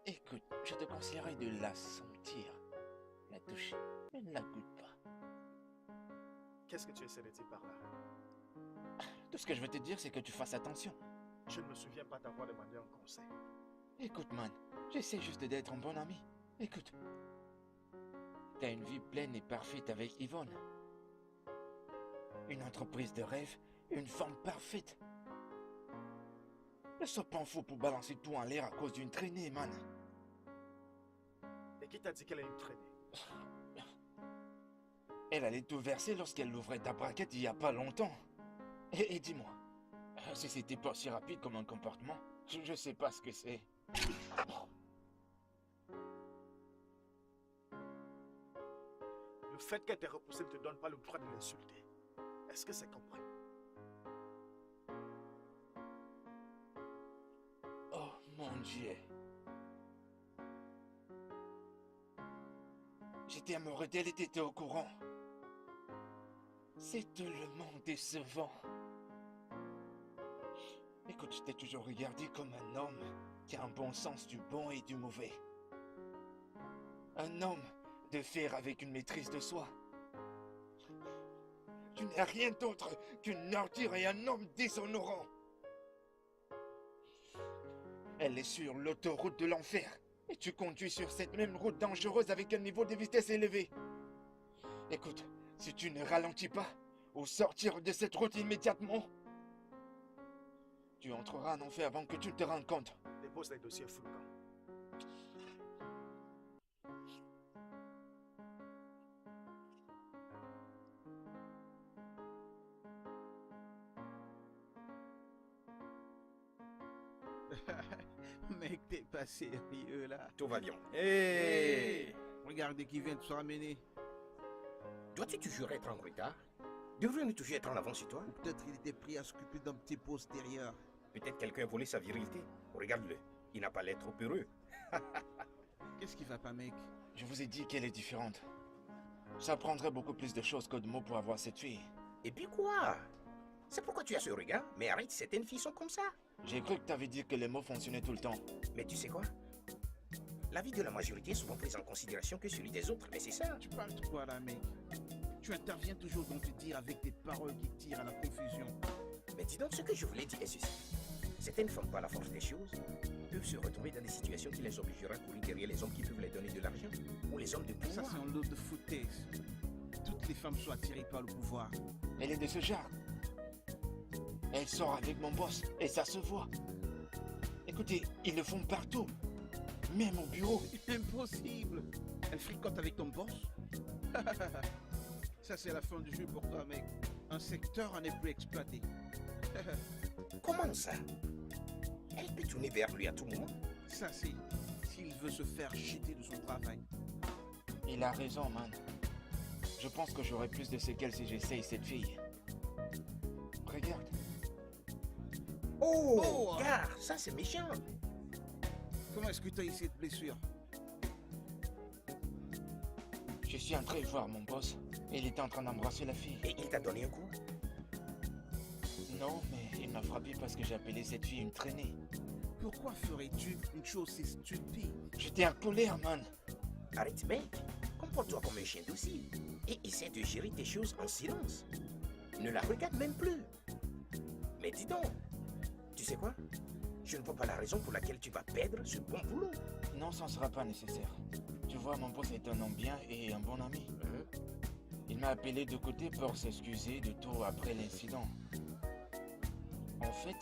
Écoute, je te conseillerais de la sentir, la toucher, mais ne la goûte pas. Qu'est-ce que tu essaies de dire par là? Tout ce que je veux te dire, c'est que tu fasses attention. Je ne me souviens pas t'avoir demandé un conseil. Écoute, man, j'essaie juste d'être un bon ami. Écoute, t'as une vie pleine et parfaite avec Yvonne. Une entreprise de rêve, une femme parfaite. Ne sois pas fou pour balancer tout en l'air à cause d'une traînée, man. Et qui t'a dit qu'elle a une traînée? Elle allait tout verser lorsqu'elle ouvrait ta braquette il y a pas longtemps. Et dis-moi, si c'était pas si rapide comme un comportement, je sais pas ce que c'est. Le fait qu'elle t'ait repoussé ne te donne pas le droit de l'insulter. Est-ce que c'est compris? Oh mon Dieu. J'étais amoureux d'elle et t'étais au courant. C'est tellement décevant. Écoute, je t'ai toujours regardé comme un homme qui a un bon sens du bon et du mauvais. Un homme de fer avec une maîtrise de soi. Tu n'es rien d'autre qu'une ordure et un homme déshonorant. Elle est sur l'autoroute de l'enfer. Et tu conduis sur cette même route dangereuse avec un niveau de vitesse élevé. Écoute, si tu ne ralentis pas, ou sortir de cette route immédiatement, tu entreras en enfer avant que tu te rendes compte. Dépose les dossiers Fulcan. Mec, t'es pas sérieux là. Tout va bien. Hey, regardez qui vient de se ramener. Dois-tu toujours être en retard? Devrais-nous toujours être en avance sur toi? Ou peut-être il était pris à s'occuper d'un petit postérieur. Peut-être quelqu'un a volé sa virilité. Regarde-le, il n'a pas l'air trop heureux. Qu'est-ce qui va pas, mec? Je vous ai dit qu'elle est différente. Ça prendrait beaucoup plus de choses que de mots pour avoir cette fille. Et puis quoi? C'est pourquoi tu as ce regard? Mais arrête, certaines filles sont comme ça. J'ai cru que t'avais dit que les mots fonctionnaient tout le temps. Mais tu sais quoi? La vie de la majorité est souvent prise en considération que celui des autres, mais c'est ça. Tu parles de quoi là, mec? Tu interviens toujours dans tes dires avec des paroles qui tirent à la confusion. Mais dis donc, ce que je voulais dire est ceci. Certaines femmes, par la force des choses, peuvent se retrouver dans des situations qui les obligeraient à courir derrière les hommes qui peuvent les donner de l'argent, ou les hommes de Ça, pouvoir. c'est un lot de foutaise. Toutes les femmes sont attirées par le pouvoir. Elle est de ce genre. Elle sort avec mon boss et ça se voit. Écoutez, ils le font partout. Même au bureau. Impossible. Elle fricote avec ton boss. Ça, c'est la fin du jeu pour toi, mec. Un secteur n'est plus exploité. Comment ça? Elle peut tourner vers lui à tout moment. Ça, c'est s'il veut se faire jeter de son travail. Il a raison, man. Je pense que j'aurai plus de séquelles si j'essaye cette fille. Regarde. Oh, gars, ça c'est méchant. Comment est-ce que tu as eu cette blessure? Je suis entré voir mon boss. Et il était en train d'embrasser la fille. Et il t'a donné un coup? Non, mais il m'a frappé parce que j'ai appelé cette fille une traînée. Pourquoi ferais-tu une chose si stupide? J'étais en colère, man. Arrête, mec. Comporte-toi comme un chien docile. Et essaie de gérer tes choses en silence. Ne la regarde même plus. Mais dis donc, tu sais quoi? Je ne vois pas la raison pour laquelle tu vas perdre ce bon boulot. Non, ça ne sera pas nécessaire. Tu vois, mon boss est un homme bien et un bon ami. Il m'a appelé de côté pour s'excuser de tout après l'incident. En fait,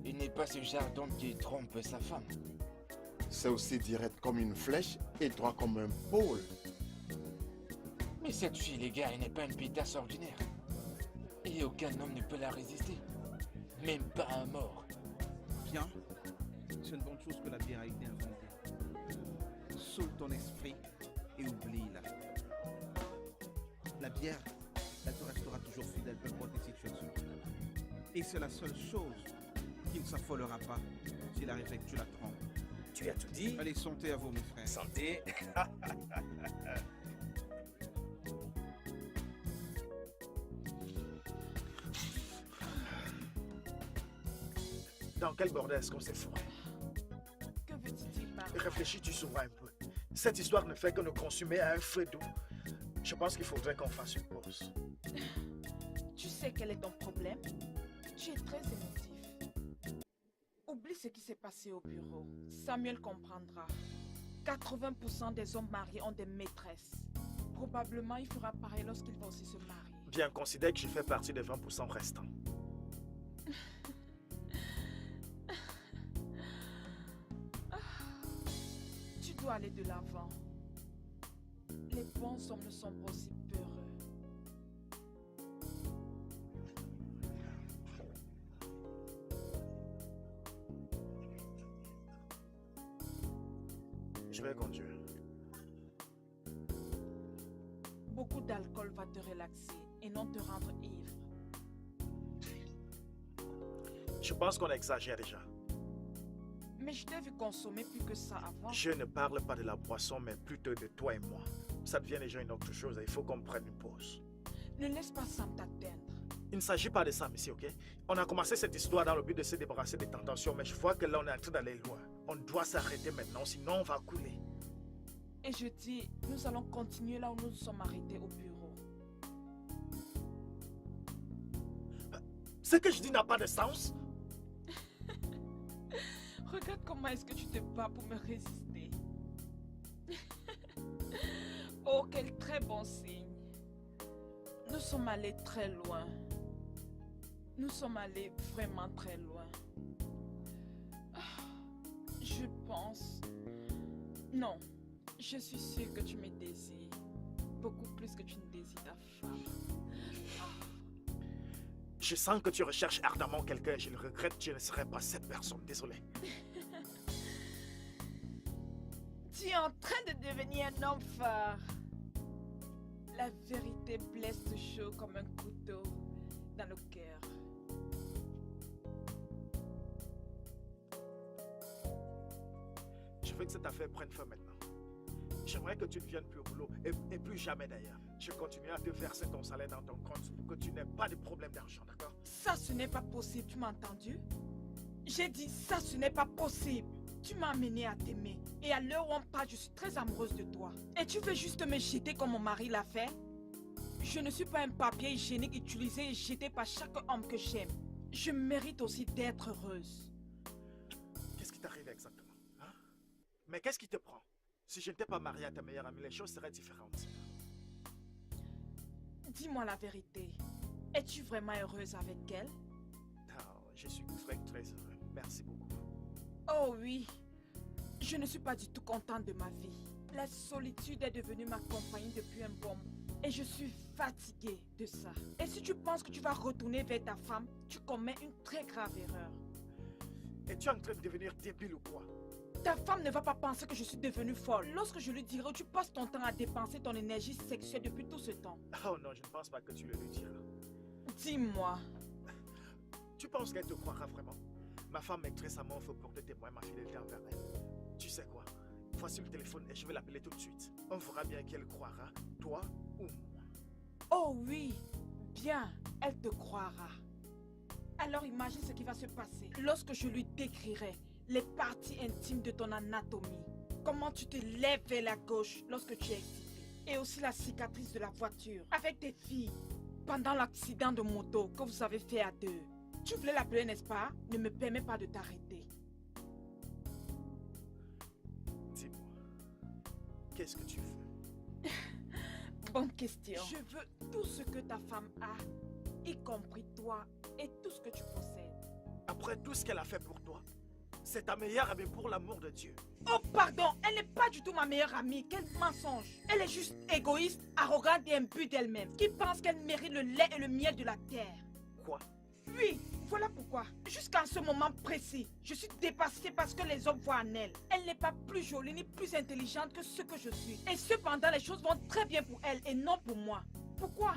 il n'est pas ce genre d'homme qui trompe sa femme. C'est aussi direct comme une flèche et droit comme un pôle. Mais cette fille, les gars, elle n'est pas une pétasse ordinaire. Et aucun homme ne peut la résister. Même pas un mort. Bien. C'est une bonne chose que la bière a été inventée. Saule ton esprit et oublie-la. La bière, elle te restera toujours fidèle peu importe les situations. Et c'est la seule chose qui ne s'affolera pas s'il arrive que tu la trompes. Tu as tout dit. Allez, santé à vous, mes frères. Santé. Dans quel bordel est-ce qu'on s'est fourré? Que veux-tu dire par là? Réfléchis-tu souvent un peu. Cette histoire ne fait que nous consumer à un feu doux. Je pense qu'il faudrait qu'on fasse une pause. Tu sais quel est ton problème? Tu es très émotif. Oublie ce qui s'est passé au bureau. Samuel comprendra. 80% des hommes mariés ont des maîtresses. Probablement, il fera pareil lorsqu'il va aussi se marier. Bien, considère que je fais partie des 20% restants. Tu dois aller de l'avant. Les bons hommes ne sont pas aussi peureux. Je vais conduire. Beaucoup d'alcool va te relaxer et non te rendre ivre. Je pense qu'on exagère déjà. Mais je t'ai vu consommer plus que ça avant. Je ne parle pas de la boisson, mais plutôt de toi et moi. Ça devient déjà une autre chose et il faut qu'on prenne une pause. Ne laisse pas Sam t'atteindre. Il ne s'agit pas de ça, monsieur, ok? On a commencé cette histoire dans le but de se débarrasser des tentations, mais je vois que là, on est en train d'aller loin. On doit s'arrêter maintenant, sinon on va couler. Et je dis, nous allons continuer là où nous nous sommes arrêtés au bureau. Ce que je dis n'a pas de sens. Regarde comment est-ce que tu te bats pour me résister. Oh, quel très bon signe. Nous sommes allés très loin. Nous sommes allés vraiment très loin. Je pense... Non, je suis sûre que tu me désires. Beaucoup plus que tu ne désires ta femme. Je sens que tu recherches ardemment quelqu'un et je le regrette, je ne serai pas cette personne, désolé. Tu es en train de devenir un homme fort. La vérité blesse chaud comme un couteau dans le cœur. Je veux que cette affaire prenne fin maintenant. J'aimerais que tu ne viennes plus au boulot et plus jamais d'ailleurs. Je continuerai à te verser ton salaire dans ton compte pour que tu n'aies pas de problème d'argent, d'accord? Ça, ce n'est pas possible, tu m'as entendu? J'ai dit ça, ce n'est pas possible. Tu m'as amené à t'aimer. Et à l'heure où on parle, je suis très amoureuse de toi. Et tu veux juste me jeter comme mon mari l'a fait? Je ne suis pas un papier hygiénique utilisé et jeté par chaque homme que j'aime. Je mérite aussi d'être heureuse. Qu'est-ce qui t'arrive exactement, hein? Mais qu'est-ce qui te prend? Si je n'étais pas mariée à ta meilleure amie, les choses seraient différentes. Dis-moi la vérité. Es-tu vraiment heureuse avec elle? Non, je suis très heureux. Merci beaucoup. Oh oui, je ne suis pas du tout contente de ma vie. La solitude est devenue ma compagnie depuis un bon moment. Et je suis fatiguée de ça. Et si tu penses que tu vas retourner vers ta femme, tu commets une très grave erreur. Et tu es en train de devenir débile ou quoi? Ta femme ne va pas penser que je suis devenue folle. Lorsque je lui dirai où tu passes ton temps à dépenser ton énergie sexuelle depuis tout ce temps. Oh non, je ne pense pas que tu le lui diras. Dis-moi. Tu penses qu'elle te croira vraiment? Ma femme est très amorphe pour te témoigner ma fidélité envers elle. Tu sais quoi? Voici le téléphone et je vais l'appeler tout de suite. On verra bien qui elle croira, toi ou moi. Oh oui, bien, elle te croira. Alors imagine ce qui va se passer lorsque je lui décrirai les parties intimes de ton anatomie. Comment tu te lèves vers la gauche lorsque tu es excité. Et aussi la cicatrice de la voiture avec tes filles pendant l'accident de moto que vous avez fait à deux. Tu voulais l'appeler, n'est-ce pas? Ne me permets pas de t'arrêter. Dis-moi, qu'est-ce que tu veux? Bonne question. Je veux tout ce que ta femme a, y compris toi et tout ce que tu possèdes. Après tout ce qu'elle a fait pour toi, c'est ta meilleure amie pour l'amour de Dieu. Oh pardon, elle n'est pas du tout ma meilleure amie. Quel mensonge. Elle est juste égoïste, arrogante et imbue d'elle-même, qui pense qu'elle mérite le lait et le miel de la terre. Quoi? Oui, voilà pourquoi. Jusqu'à ce moment précis, je suis dépassée parce que les hommes voient en elle. Elle n'est pas plus jolie ni plus intelligente que ce que je suis. Et cependant, les choses vont très bien pour elle et non pour moi. Pourquoi?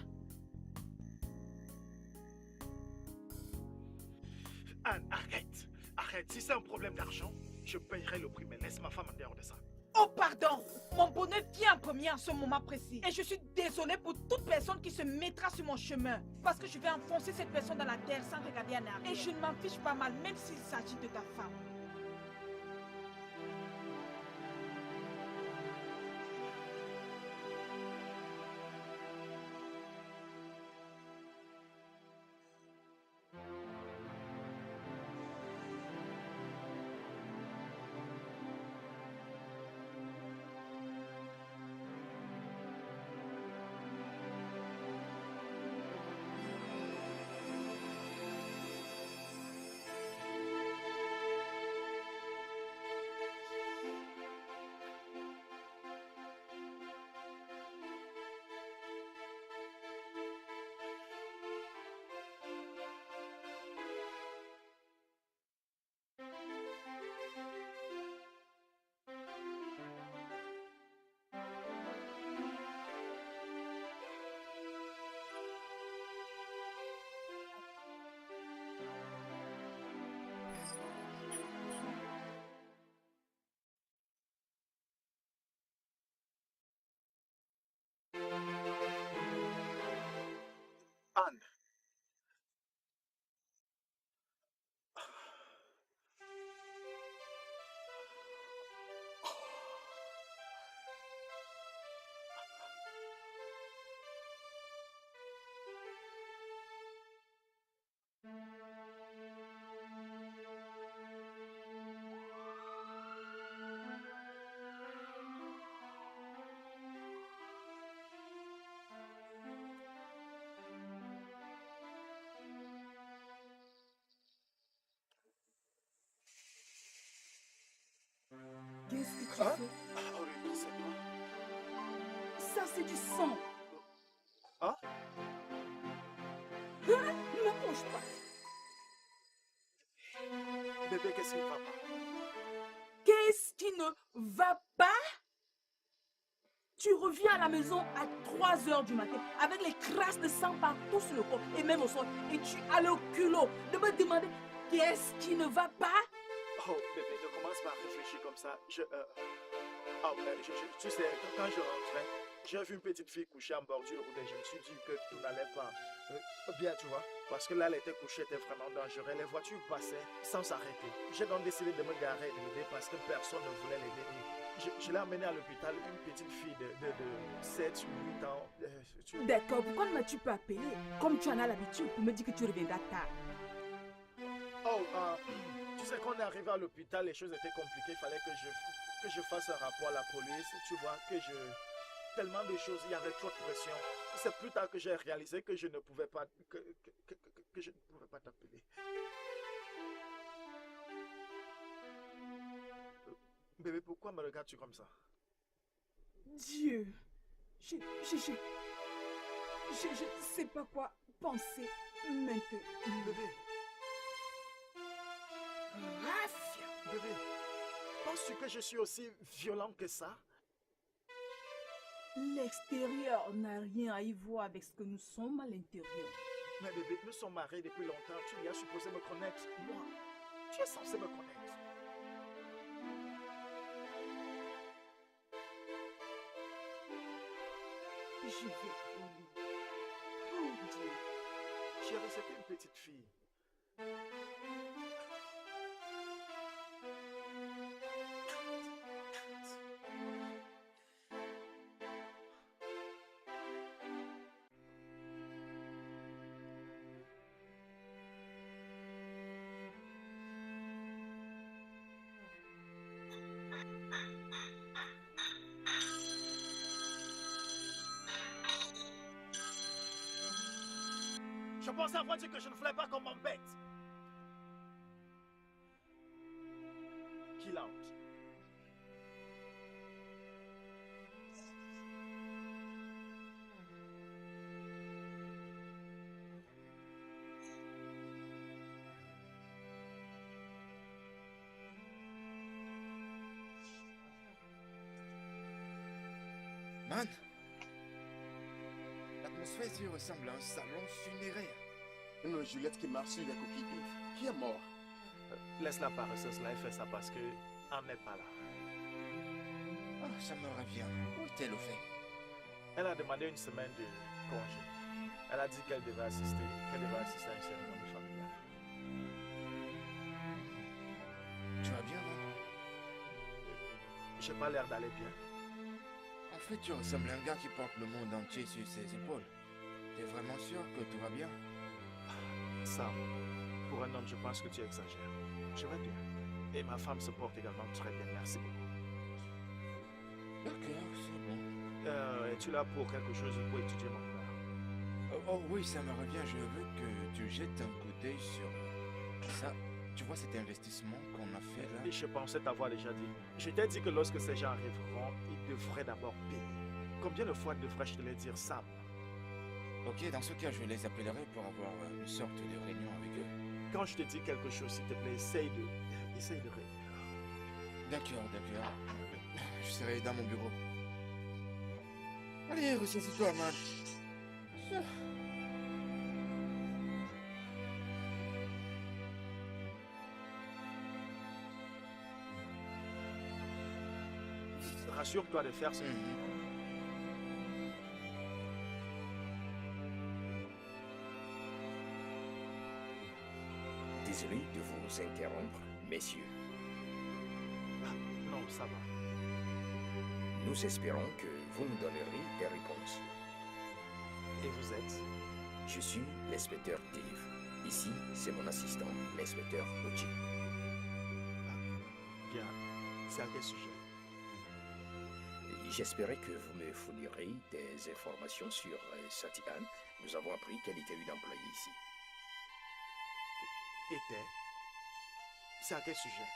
Anne, arrête. Arrête, si c'est un problème d'argent, je payerai le prix, mais laisse ma femme en dehors de ça. Oh pardon, mon bonheur vient en premier en ce moment précis. Et je suis désolée pour toute personne qui se mettra sur mon chemin. Parce que je vais enfoncer cette personne dans la terre sans regarder en arrière. Et je ne m'en fiche pas mal, même s'il s'agit de ta femme. Anne. Qu'est-ce que tu Hein? fais? Oh oui, c'est toi. Ça, c'est du sang. Hein? N'approche pas. Bébé, qu'est-ce qui ne va pas? Qu'est-ce qui ne va pas? Tu reviens à la maison à 3 h du matin avec les crasses de sang partout sur le corps et même au sol. Et tu as le culot de me demander qu'est-ce qui ne va pas? Oh, bébé, ne commence pas à réfléchir comme ça. Tu sais, quand je rentrais, j'ai vu une petite fille couchée en bordure de route et je me suis dit que tout n'allait pas bien, tu vois. Parce que là, elle était couchée, était vraiment dangereux. Les voitures passaient sans s'arrêter. J'ai donc décidé de me garer et de l'aider parce que personne ne voulait l'aider. Je l'ai emmenée à l'hôpital, une petite fille de 7 ou 8 ans. D'accord, pourquoi ne m'as-tu pas appelé comme tu en as l'habitude pour me dire que tu reviendras tard? Oh, tu sais, quand on est arrivé à l'hôpital, les choses étaient compliquées. Il fallait que je fasse un rapport à la police. Tu vois, tellement de choses, il y avait trop de pression. C'est plus tard que j'ai réalisé que je ne pouvais pas, que je ne pouvais pas t'appeler. Bébé, pourquoi me regardes-tu comme ça? Dieu, je sais pas quoi penser maintenant. Bébé, Rafia. bébé, penses-tu que je suis aussi violent que ça? L'extérieur n'a rien à y voir avec ce que nous sommes à l'intérieur. Mais bébé, nous sommes mariés depuis longtemps. Tu lui as supposé me connaître. Moi, tu es censé me connaître. Je vais au lit. Oh Dieu. Chérie, c'était une petite fille. Je pensais avoir dit que je ne voulais pas qu'on m'embête. Kill out. Man, l'atmosphère ici ressemble à un salon funéraire. Une Juliette qui marche sur les coquilles d'œufs. Qui est mort? Laisse-la paresseuse là, elle fait ça parce que Anne n'est pas là. Ah, ça me revient. Où est-elle au fait? Elle a demandé une semaine de congé. Elle a dit qu'elle devait assister à une cérémonie familiale. Tu vas bien, man? J'ai pas l'air d'aller bien. En fait, tu ressembles à un gars qui porte le monde entier sur ses épaules. T'es vraiment sûr que tout va bien? Sam, pour un homme, je pense que tu exagères. Je vais bien. Et ma femme se porte également très bien, merci beaucoup. D'accord, c'est bon. Es-tu là pour quelque chose ou pour étudier mon frère? Oh oui, ça me revient. Je veux que tu jettes un coup d'œil sur ça. Tu vois cet investissement qu'on a fait là? Et je pensais t'avoir déjà dit. Je t'ai dit que lorsque ces gens arriveront, ils devraient d'abord payer. Combien de fois devrais-je te le dire, Sam? Ok, dans ce cas, je les appellerai pour avoir une sorte de réunion avec eux. Quand je te dis quelque chose, s'il te plaît, essaye de rire. D'accord, d'accord. Je serai dans mon bureau. Allez, ressaisis-toi, man. Rassure-toi de faire ce que Désolé de vous interrompre, messieurs. Non, ça va. Nous espérons que vous nous donnerez des réponses. Et vous êtes? Je suis l'inspecteur Dave. Ici, c'est mon assistant, l'inspecteur Oji. Bien. C'est à quel sujet? J'espérais que vous me fournirez des informations sur Satihan. Nous avons appris qu'elle était une employée ici. Était? C'est à quel sujet?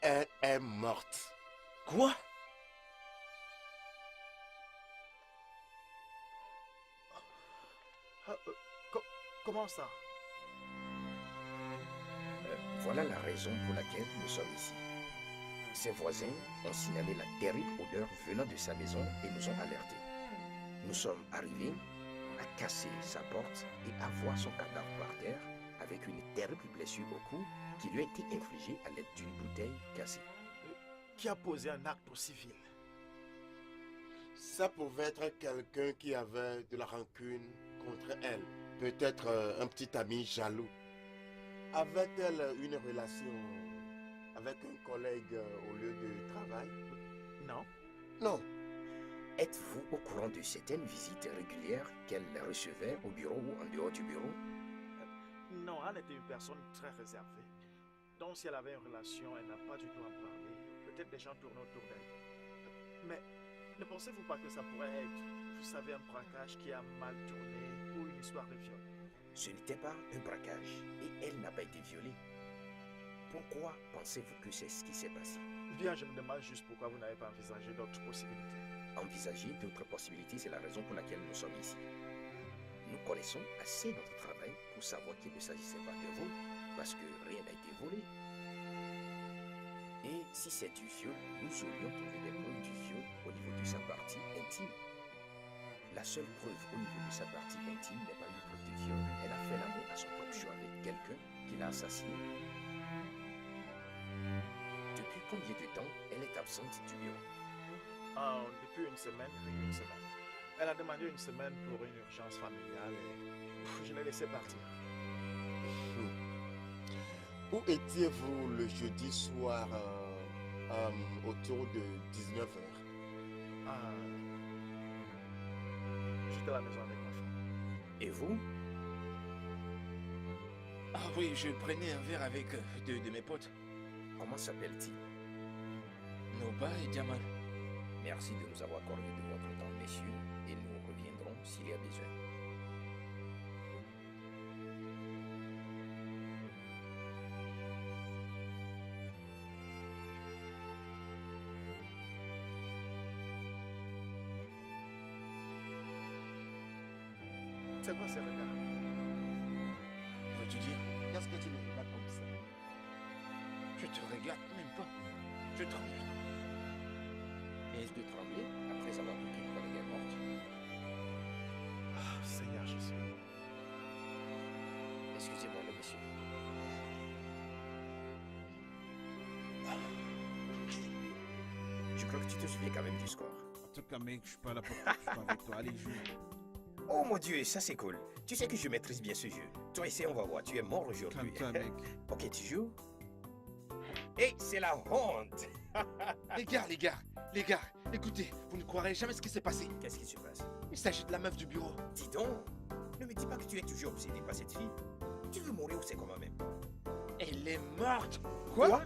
Elle est morte. Quoi? Comment ça? Voilà la raison pour laquelle nous sommes ici. Ses voisins ont signalé la terrible odeur venant de sa maison et nous ont alertés. Nous sommes arrivés à casser sa porte et à voir son cadavre par terre avec une terrible blessure au cou qui lui a été infligée à l'aide d'une bouteille cassée. Qui a posé un acte aussi vil? Ça pouvait être quelqu'un qui avait de la rancune contre elle. Peut-être un petit ami jaloux. Avait-elle une relation avec un collègue au lieu de travail? Non. Non. Êtes-vous au courant de certaines visites régulières qu'elle recevait au bureau ou en dehors du bureau? Non, Anne était une personne très réservée. Donc si elle avait une relation, elle n'a pas du tout à en parler. Peut-être des gens tournaient autour d'elle. Mais ne pensez-vous pas que ça pourrait être, vous savez, un braquage qui a mal tourné ou une histoire de viol? Ce n'était pas un braquage et elle n'a pas été violée. Pourquoi pensez-vous que c'est ce qui s'est passé? Bien, je me demande juste pourquoi vous n'avez pas envisagé d'autres possibilités. Envisager d'autres possibilités, c'est la raison pour laquelle nous sommes ici. Nous connaissons assez notre travail pour savoir qu'il ne s'agissait pas de vol, parce que rien n'a été volé. Et si c'est du viol, nous aurions trouvé des preuves du viol au niveau de sa partie intime. La seule preuve au niveau de sa partie intime n'est pas une preuve de viol. Elle a fait l'amour à son propre choix avec quelqu'un qui l'a assassiné. Depuis combien de temps elle est absente du bureau? Depuis une semaine, Elle a demandé une semaine pour une urgence familiale et je l'ai laissé partir. Où étiez-vous le jeudi soir autour de 19h? J'étais à la maison avec ma femme. Et vous? Ah oui, je prenais un verre avec deux de mes potes, Comment s'appelle-t-il? Noba et Jamal. Merci de nous avoir accordé de votre temps, messieurs, et nous reviendrons s'il y a besoin. C'est quoi ces regards? Veux-tu dire? Qu'est-ce que tu me regardes comme ça? Je te regarde même pas. Je tremble. Est-ce de trembler après avoir compris que la guerre morte? Seigneur Jésus. Excusez-moi, le monsieur. Je crois que tu te souviens quand même du score. En tout cas, mec, je suis pas là pour que je sois avec toi. Allez, joue. Oh mon Dieu, ça c'est cool. Tu sais que je maîtrise bien ce jeu. Toi ici, on va voir. Tu es mort aujourd'hui. Calme-toi, mec. Ok, tu joues. Et c'est la honte. Les gars, écoutez, vous ne croirez jamais ce qui s'est passé. Qu'est-ce qui se passe? Il s'agit de la meuf du bureau. Dis donc, ne me dis pas que tu es toujours obsédé par cette fille. Tu veux mourir ou c'est comment même? Elle est morte. Quoi?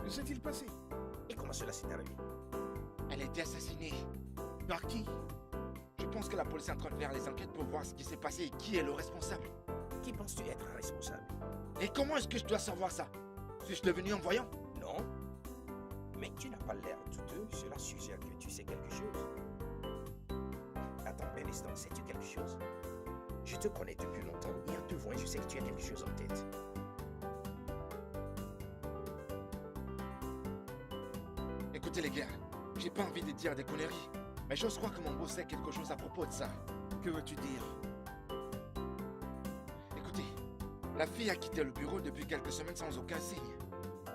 Que s'est-il passé? Et comment cela s'est arrivé? Elle a été assassinée. Par qui? Je pense que la police est en train de faire les enquêtes pour voir ce qui s'est passé et qui est le responsable. Qui penses-tu être responsable? Et comment est-ce que je dois savoir ça? Suis-je devenu un voyant? Non. Mais tu n'as pas l'air douteux, cela suggère que tu sais quelque chose. Attends un instant, sais-tu quelque chose? Je te connais depuis longtemps et en te voyant, je sais que tu as quelque chose en tête. Écoutez les gars, j'ai pas envie de dire des conneries, mais j'ose croire que mon boss sait quelque chose à propos de ça. Que veux-tu dire? Écoutez, la fille a quitté le bureau depuis quelques semaines sans aucun signe.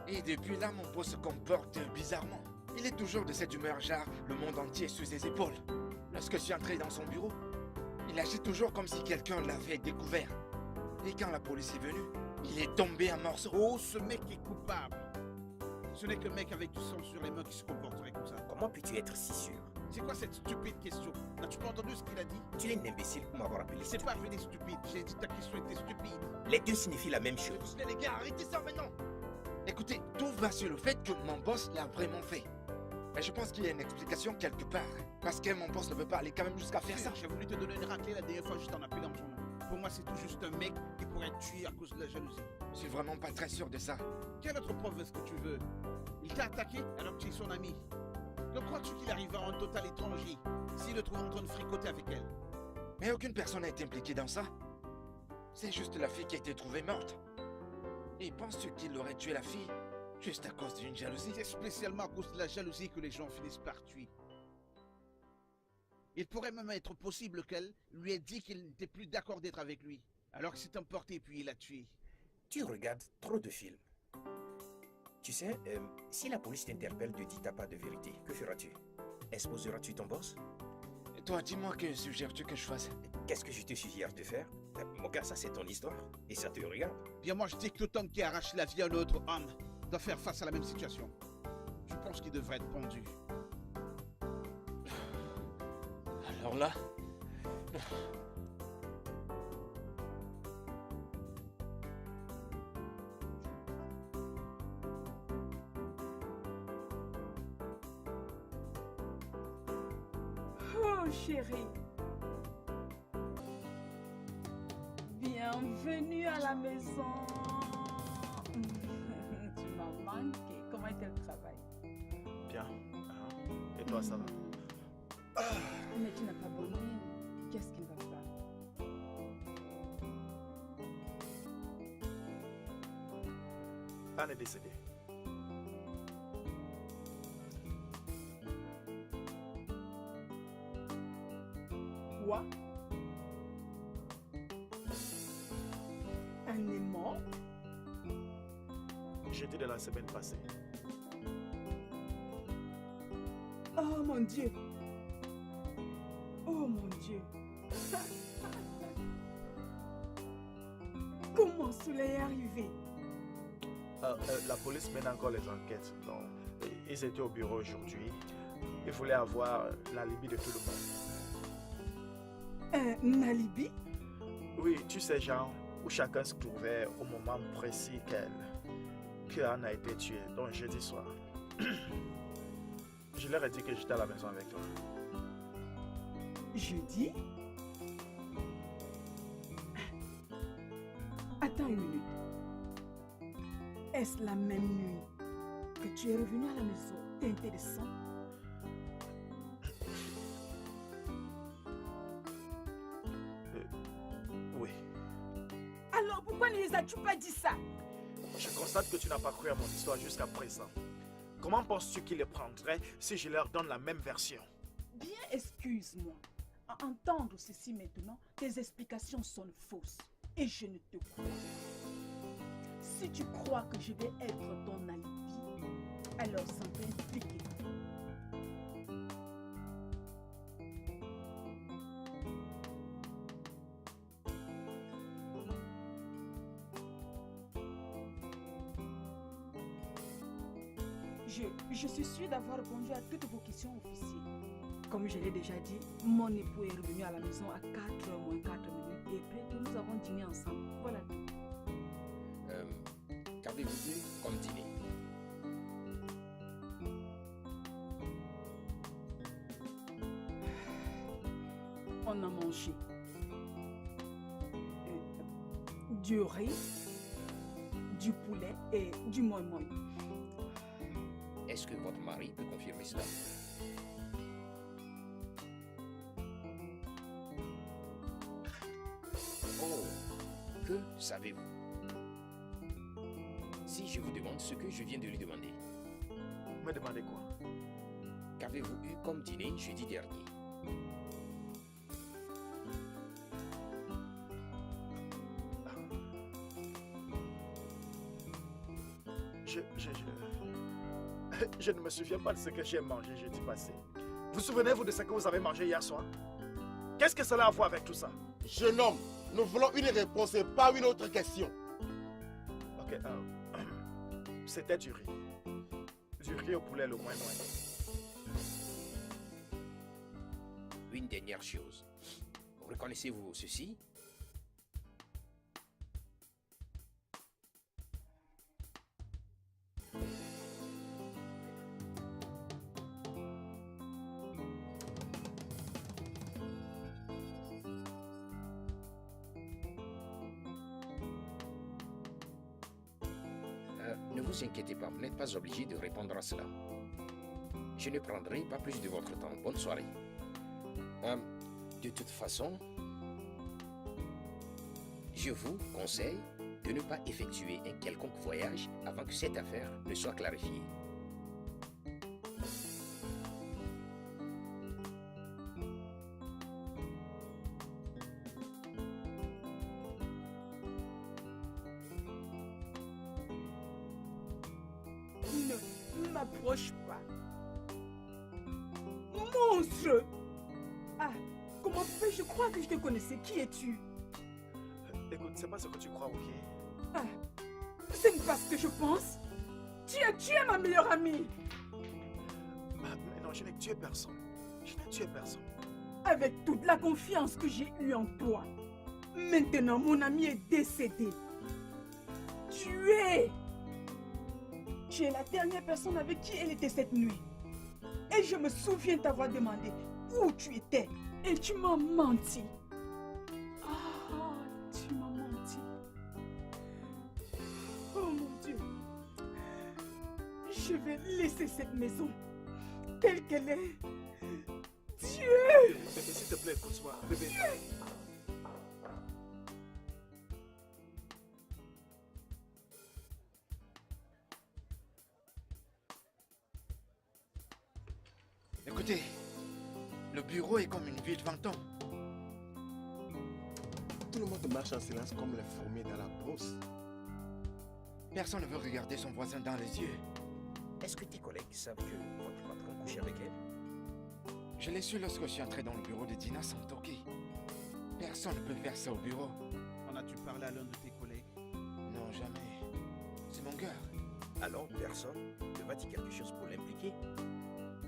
Et depuis là, mon boss se comporte bizarrement. Il est toujours de cette humeur, genre le monde entier sur ses épaules. Lorsque je suis entré dans son bureau, il agit toujours comme si quelqu'un l'avait découvert. Et quand la police est venue, il est tombé en morceaux. Oh, ce mec est coupable. Ce n'est qu'un mec avec du sang sur les mains qui se comporterait comme ça. Comment peux-tu être si sûr? C'est quoi cette stupide question? N'as-tu pas entendu ce qu'il a dit? Tu es un imbécile pour m'avoir appelé C'est stupide. pas appelé stupide, j'ai dit ta question était stupide. Les deux signifient la même chose. Écoutez les gars, arrêtez ça maintenant. Écoutez, tout va sur le fait que mon boss l'a vraiment fait. Mais je pense qu'il y a une explication quelque part. Parce que mon boss ne peut pas aller quand même jusqu'à faire ça. J'ai voulu te donner une raclée la dernière fois juste en appelant ton nom. Pour moi, c'est tout juste un mec qui pourrait te tuer à cause de la jalousie. Je suis vraiment pas très sûr de ça. Quelle autre preuve est-ce que tu veux? Il t'a attaqué alors que tu es son ami. Que crois-tu qu'il arrivera à un total étranger s'il le trouve en train de fricoter avec elle? Mais aucune personne n'a été impliquée dans ça. C'est juste la fille qui a été trouvée morte. Et penses-tu qu'il aurait tué la fille juste à cause d'une jalousie? C'est spécialement à cause de la jalousie que les gens finissent par tuer. Il pourrait même être possible qu'elle lui ait dit qu'il n'était plus d'accord d'être avec lui. Alors qu'il s'est emporté puis il l'a tué. Tu regardes trop de films. Tu sais, si la police t'interpelle de dire t'as pas de vérité, que feras-tu? Exposeras-tu ton boss? Et toi, dis-moi, que suggères-tu que je fasse? Qu'est-ce que je te suggère de faire? Mon gars, ça c'est ton histoire. Et ça te regarde. Bien moi je dis que tout homme qui arrache la vie à un autre homme doit faire face à la même situation. Je pense qu'il devrait être pendu. Alors là... Oh, chérie. venue à la maison. Tu m'as manqué. Comment est-elle le travail? Bien. Et toi, ça va? Mais tu n'as pas bonne mine. Qu'est-ce qui ne va pas? Anne est décédée. Quoi? Anne est mort? Jeudi de la semaine passée. Oh mon Dieu! Oh mon Dieu! Comment cela est arrivé? La police mène encore les enquêtes. Donc, ils étaient au bureau aujourd'hui. Ils voulaient avoir l'alibi de tout le monde. Un alibi? Oui, tu sais, genre, où chacun se trouvait au moment précis que Anne a été tuée. Donc, jeudi soir. Je leur ai dit que j'étais à la maison avec toi. Jeudi? Attends une minute. Est-ce la même nuit que tu es revenu à la maison teinté de sang? Oui. Alors pourquoi ne les as-tu pas dit ça? Je constate que tu n'as pas cru à mon histoire jusqu'à présent. Comment penses-tu qu'ils le prendraient si je leur donne la même version? Bien, excuse-moi. À entendre ceci maintenant, tes explications sont fausses. Et je ne te crois pas. Si tu crois que je vais être ton alibi, alors ça va impliquer. Je suis sûre d'avoir répondu à toutes vos questions, officier. Comme je l'ai déjà dit, mon époux est revenu à la maison à 4h moins 4 minutes et après nous avons dîné ensemble. Voilà. Qu'avez-vous eu comme dîner? On a mangé du riz, du poulet et du moi-moi. Est-ce que votre mari peut confirmer cela? Oh, que savez-vous? Si je vous demande ce que je viens de lui demander, Me demandez quoi? qu'avez-vous eu comme dîner jeudi dernier? Je ne me souviens pas de ce que j'ai mangé jeudi passé. Vous souvenez-vous de ce que vous avez mangé hier soir? Qu'est-ce que cela a à voir avec tout ça? Jeune homme, nous voulons une réponse et pas une autre question. Ok, c'était du riz. Du riz au poulet le moins moyen. Une dernière chose. Reconnaissez-vous ceci? Ne vous inquiétez pas, vous n'êtes pas obligé de répondre à cela. Je ne prendrai pas plus de votre temps. Bonne soirée. De toute façon, je vous conseille de ne pas effectuer un quelconque voyage avant que cette affaire ne soit clarifiée. Ne m'approche pas. Monstre! Ah, comment peux-je croire que je te connaissais? Qui es-tu? Écoute, c'est pas ce que tu crois, ok? Ah, ce n'est pas ce que je pense. Tu as tué ma meilleure amie. Mais non, je n'ai tué personne. Je n'ai tué personne. Avec toute la confiance que j'ai eue en toi. Maintenant, mon amie est décédée. Tu es la dernière personne avec qui elle était cette nuit. Et je me souviens t'avoir demandé où tu étais. Et tu m'as menti. Ah, tu m'as menti. vais laisser cette maison telle qu'elle est. Dieu! Bébé, s'il te plaît, écoute-moi. Bébé. Écoutez, le bureau est comme une ville fantôme. Tout le monde marche en silence comme les fourmis dans la brousse. Personne ne veut regarder son voisin dans les yeux. Est-ce que tes collègues savent que votre patron couche avec elle? Je l'ai su lorsque je suis entré dans le bureau de Dina sans toquer. Personne ne peut faire ça au bureau. En as-tu parlé à l'un de tes collègues? Non, jamais. C'est mon gars. Alors personne ne va dire quelque chose pour l'impliquer?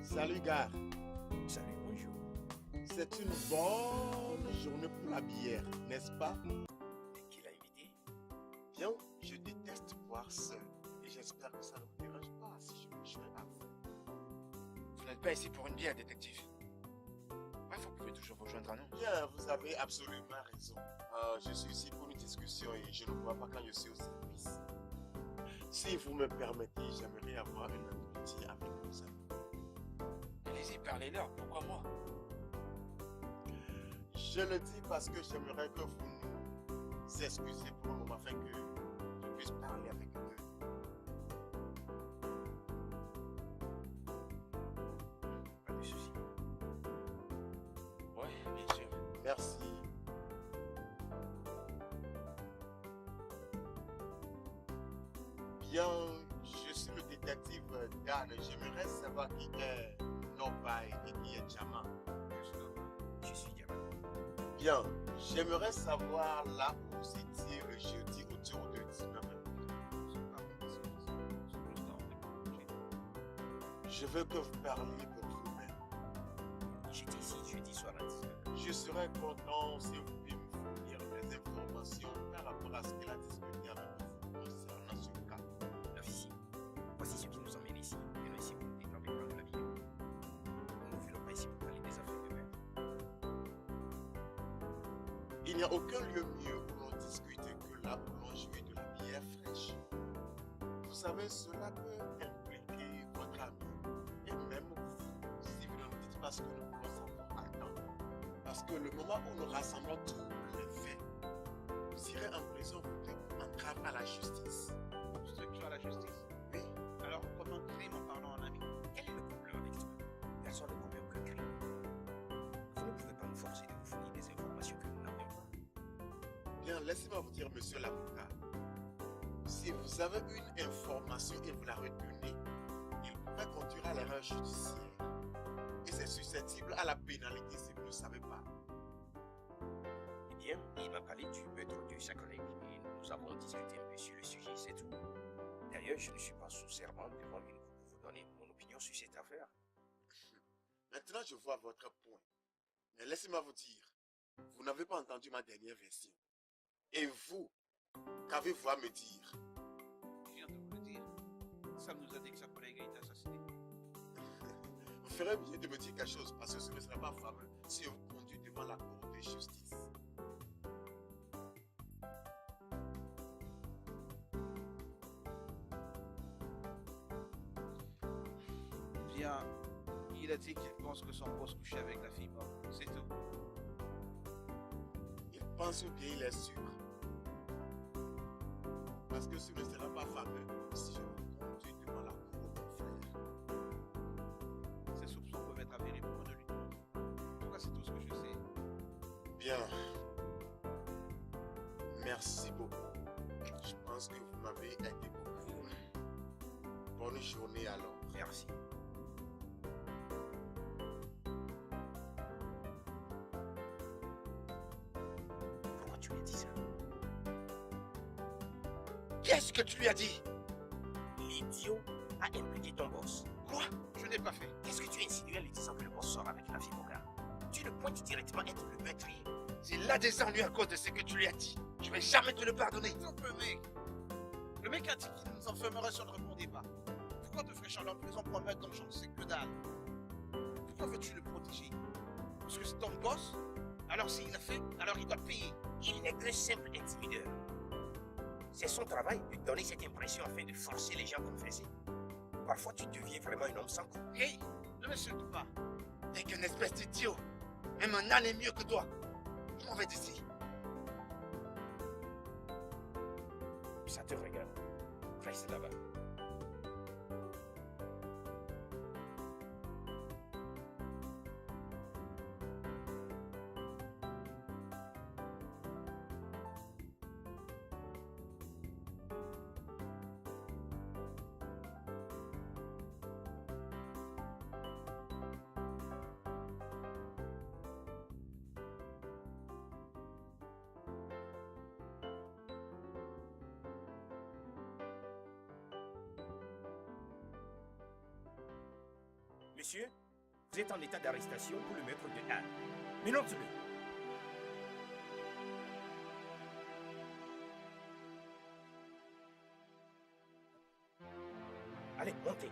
Salut, gars. Salut, bonjour. C'est une bonne journée pour la bière, n'est-ce pas? Qui l'a invité? Bien, je déteste boire seul. Et j'espère que ça ne vous dérange pas si je me joins à vous. Vous n'êtes pas ici pour une bière, détective. Bref, vous pouvez toujours vous joindre à nous. Bien, vous avez absolument raison. Je suis ici pour une discussion et je ne vois pas quand je suis au service. Si vous me permettez, j'aimerais avoir une entretien avec vos amis. Allez-y, parlez-leur. Pourquoi moi? Je le dis parce que j'aimerais que vous nous excusiez pour le moment afin que je puisse parler avec eux. Pas de souci. Oui, bien sûr. Merci. Bien, je suis le détective Dan. J'aimerais savoir qui est Nobai et qui est Jama. Je suis Diamant. Bien, j'aimerais savoir là où vous étiez le jeudi autour de 19h. Je veux que vous parliez de vous-même. J'étais ici jeudi soir à 19h. Je serais content si vous pouviez me fournir des informations par rapport à ce qu'elle a discuté avec vous concernant ce cas. L'officier, voici ce qui nous emmène ici. Nous sommes ici pour nous détendre par de la vie. Nous ne voulons pas ici pour parler des affaires de merde. Il n'y a aucun lieu mieux où l'on discute que là où l'on jouit de la bière fraîche. Vous savez, cela peut impliquer votre ami et même vous, si vous ne nous dites pas ce que nous voulons savoir à temps. Parce que le moment où nous rassemblons tous les faits, vous irez en prison pour entrave à la justice. Obstruction à la justice. Oui, Alors, comment crime en parlant en ami? Quel est le problème avec toi? Personne ne commet aucun crime. Vous ne pouvez pas nous forcer de vous fournir des informations que nous n'avons pas. bien, laissez-moi vous dire, monsieur l'avocat, si vous avez une information et vous la retenez, il pourrait conduire à l'erreur judiciaire. Et c'est susceptible à la pénalité si vous ne savez pas. Eh bien, il m'a parlé du meurtre de sa collègue et nous avons discuté un peu sur le sujet, c'est tout. D'ailleurs, je ne suis pas sous serment devant une cour pour vous donner mon opinion sur cette affaire. Maintenant, je vois votre point. Mais laissez-moi vous dire, vous n'avez pas entendu ma dernière version. Et vous, qu'avez-vous à me dire? Je viens de vous le dire. Sam nous a dit que sa collègue a été assassinée. Vous ferez mieux de me dire quelque chose parce que ce ne serait pas fameux si on vous conduit devant la cour de justice. Bien, il a dit qu'il pense que son boss couchait avec la fille morte. C'est tout. Il pense ou bien il est sûr. Parce que ce ne sera pas fameux si je vous conduis devant la cour de mon frère. Ses soupçons peuvent être avérés pour moi de lui. En tout cas, c'est tout ce que je sais. Bien. Merci beaucoup. Je pense que vous m'avez aidé beaucoup. Bonne journée alors. Merci. Pourquoi tu lui as dit ça? Qu'est-ce que tu lui as dit? L'idiot a impliqué ton boss. Quoi? Je n'ai pas fait. Qu'est-ce que tu as insinué en lui disant que le boss sort avec la fille, mon gars? Tu le pointes directement être le meurtrier. S'il l'a descendu à cause de ce que tu lui as dit, je vais jamais te le pardonner. S'il te plaît, mec. Le mec a dit qu'il nous enfermerait si on ne répondait pas. Pourquoi te ferais Charles en prison pour un mec comme j'en sais que dalle? Pourquoi veux-tu le protéger? Parce que c'est ton boss? Alors s'il l'a fait, alors il doit payer. Il n'est qu'un simple intimideur. C'est son travail de donner cette impression afin de forcer les gens à confesser. Parfois, tu deviens vraiment un homme sans coup. Hey, ne m'insulte pas. T'es qu'une espèce d'idiot. Même un âne est mieux que toi. Je m'en vais d'ici. Ça te regarde. Reste là-bas. Monsieur, vous êtes en état d'arrestation pour le meurtre de Anne. Menotez-le. Allez, montez.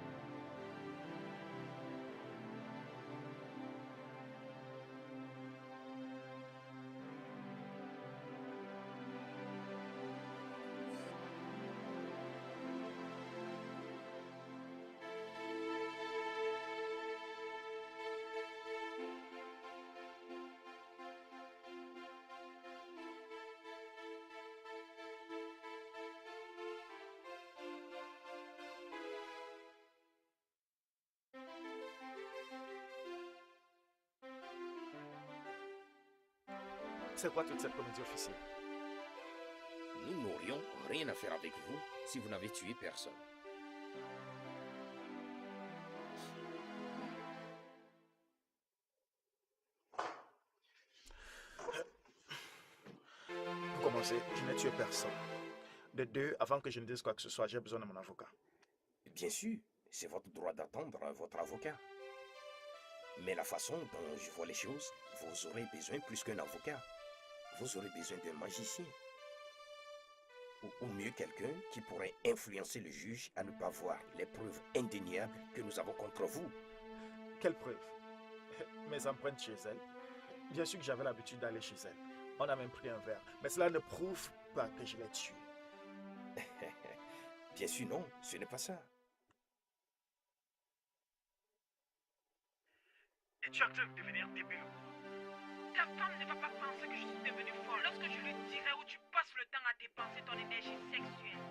C'est quoi toute cette comédie officielle? Nous n'aurions rien à faire avec vous si vous n'avez tué personne. Pour commencer, je n'ai tué personne. De deux, avant que je ne dise quoi que ce soit, j'ai besoin de mon avocat. Bien sûr, c'est votre droit d'attendre votre avocat. Mais la façon dont je vois les choses, vous aurez besoin plus qu'un avocat. Vous aurez besoin d'un magicien. Ou mieux quelqu'un qui pourrait influencer le juge à ne pas voir les preuves indéniables que nous avons contre vous. Quelle preuve? Mes empreintes chez elle. Bien sûr que j'avais l'habitude d'aller chez elle. On a même pris un verre. Mais cela ne prouve pas que je l'ai tué. Bien sûr, non, ce n'est pas ça. Et tu es en train de devenir débile. Ta femme ne va pas penser que je suis devenue folle lorsque je lui dirai où tu passes le temps à dépenser ton énergie sexuelle.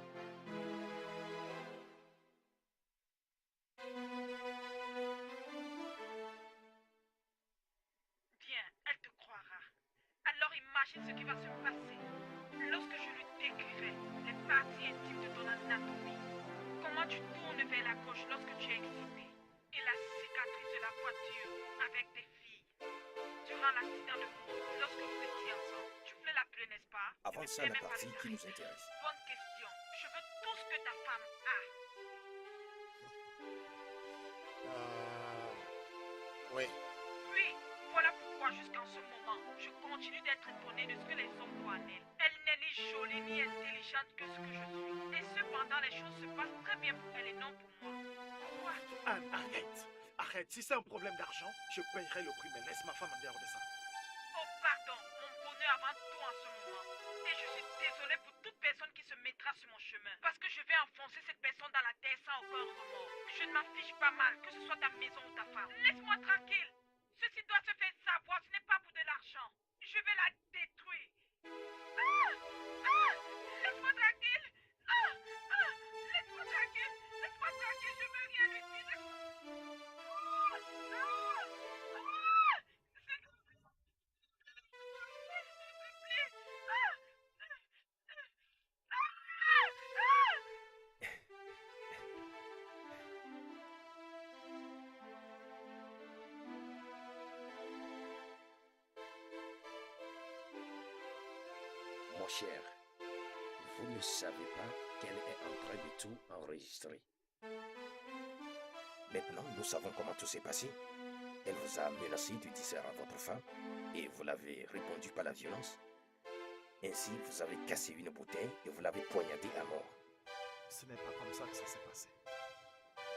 Bien, elle te croira. Alors imagine ce qui va se passer lorsque je lui décrirai les parties intimes de ton anatomie. Comment tu tournes vers la gauche lorsque tu es excité. Et la cicatrice de la voiture avec tes filles. Durant l'accident de moto, lorsque vous étiez ensemble, tu voulais l'appeler, n'est-ce pas? Avant ça, la partie qui nous intéresse. Bonne question. Je veux tout ce que ta femme a. Oui. Oui, voilà pourquoi jusqu'en ce moment, je continue d'être étonnée de ce que les hommes voient en elle. Elle n'est ni jolie ni intelligente que ce que je suis. Et cependant, les choses se passent très bien pour elle et non pour moi. Pourquoi? Anne, arrête. Arrête. Si c'est un problème d'argent, je payerai le prix. Mais laisse ma femme en dehors de ça. Oh pardon, mon bonheur avant tout en ce moment. Et je suis désolée pour toute personne qui se mettra sur mon chemin. Parce que je vais enfoncer cette personne dans la terre sans aucun remords. Je ne m'en fiche pas mal, que ce soit ta maison ou ta femme. Laisse-moi tranquille. Ceci doit se faire savoir, ce n'est pas pour de l'argent. Je vais la détruire. Laisse-moi tranquille. Laisse-moi tranquille. Laisse-moi tranquille, je veux rien lui dire. Mon cher, vous ne savez pas qu'elle est en train de tout enregistrer. Maintenant, nous savons comment tout s'est passé. Elle vous a menacé de distraire à votre femme et vous l'avez répondu par la violence. Ainsi, vous avez cassé une bouteille et vous l'avez poignardée à mort. Ce n'est pas comme ça que ça s'est passé.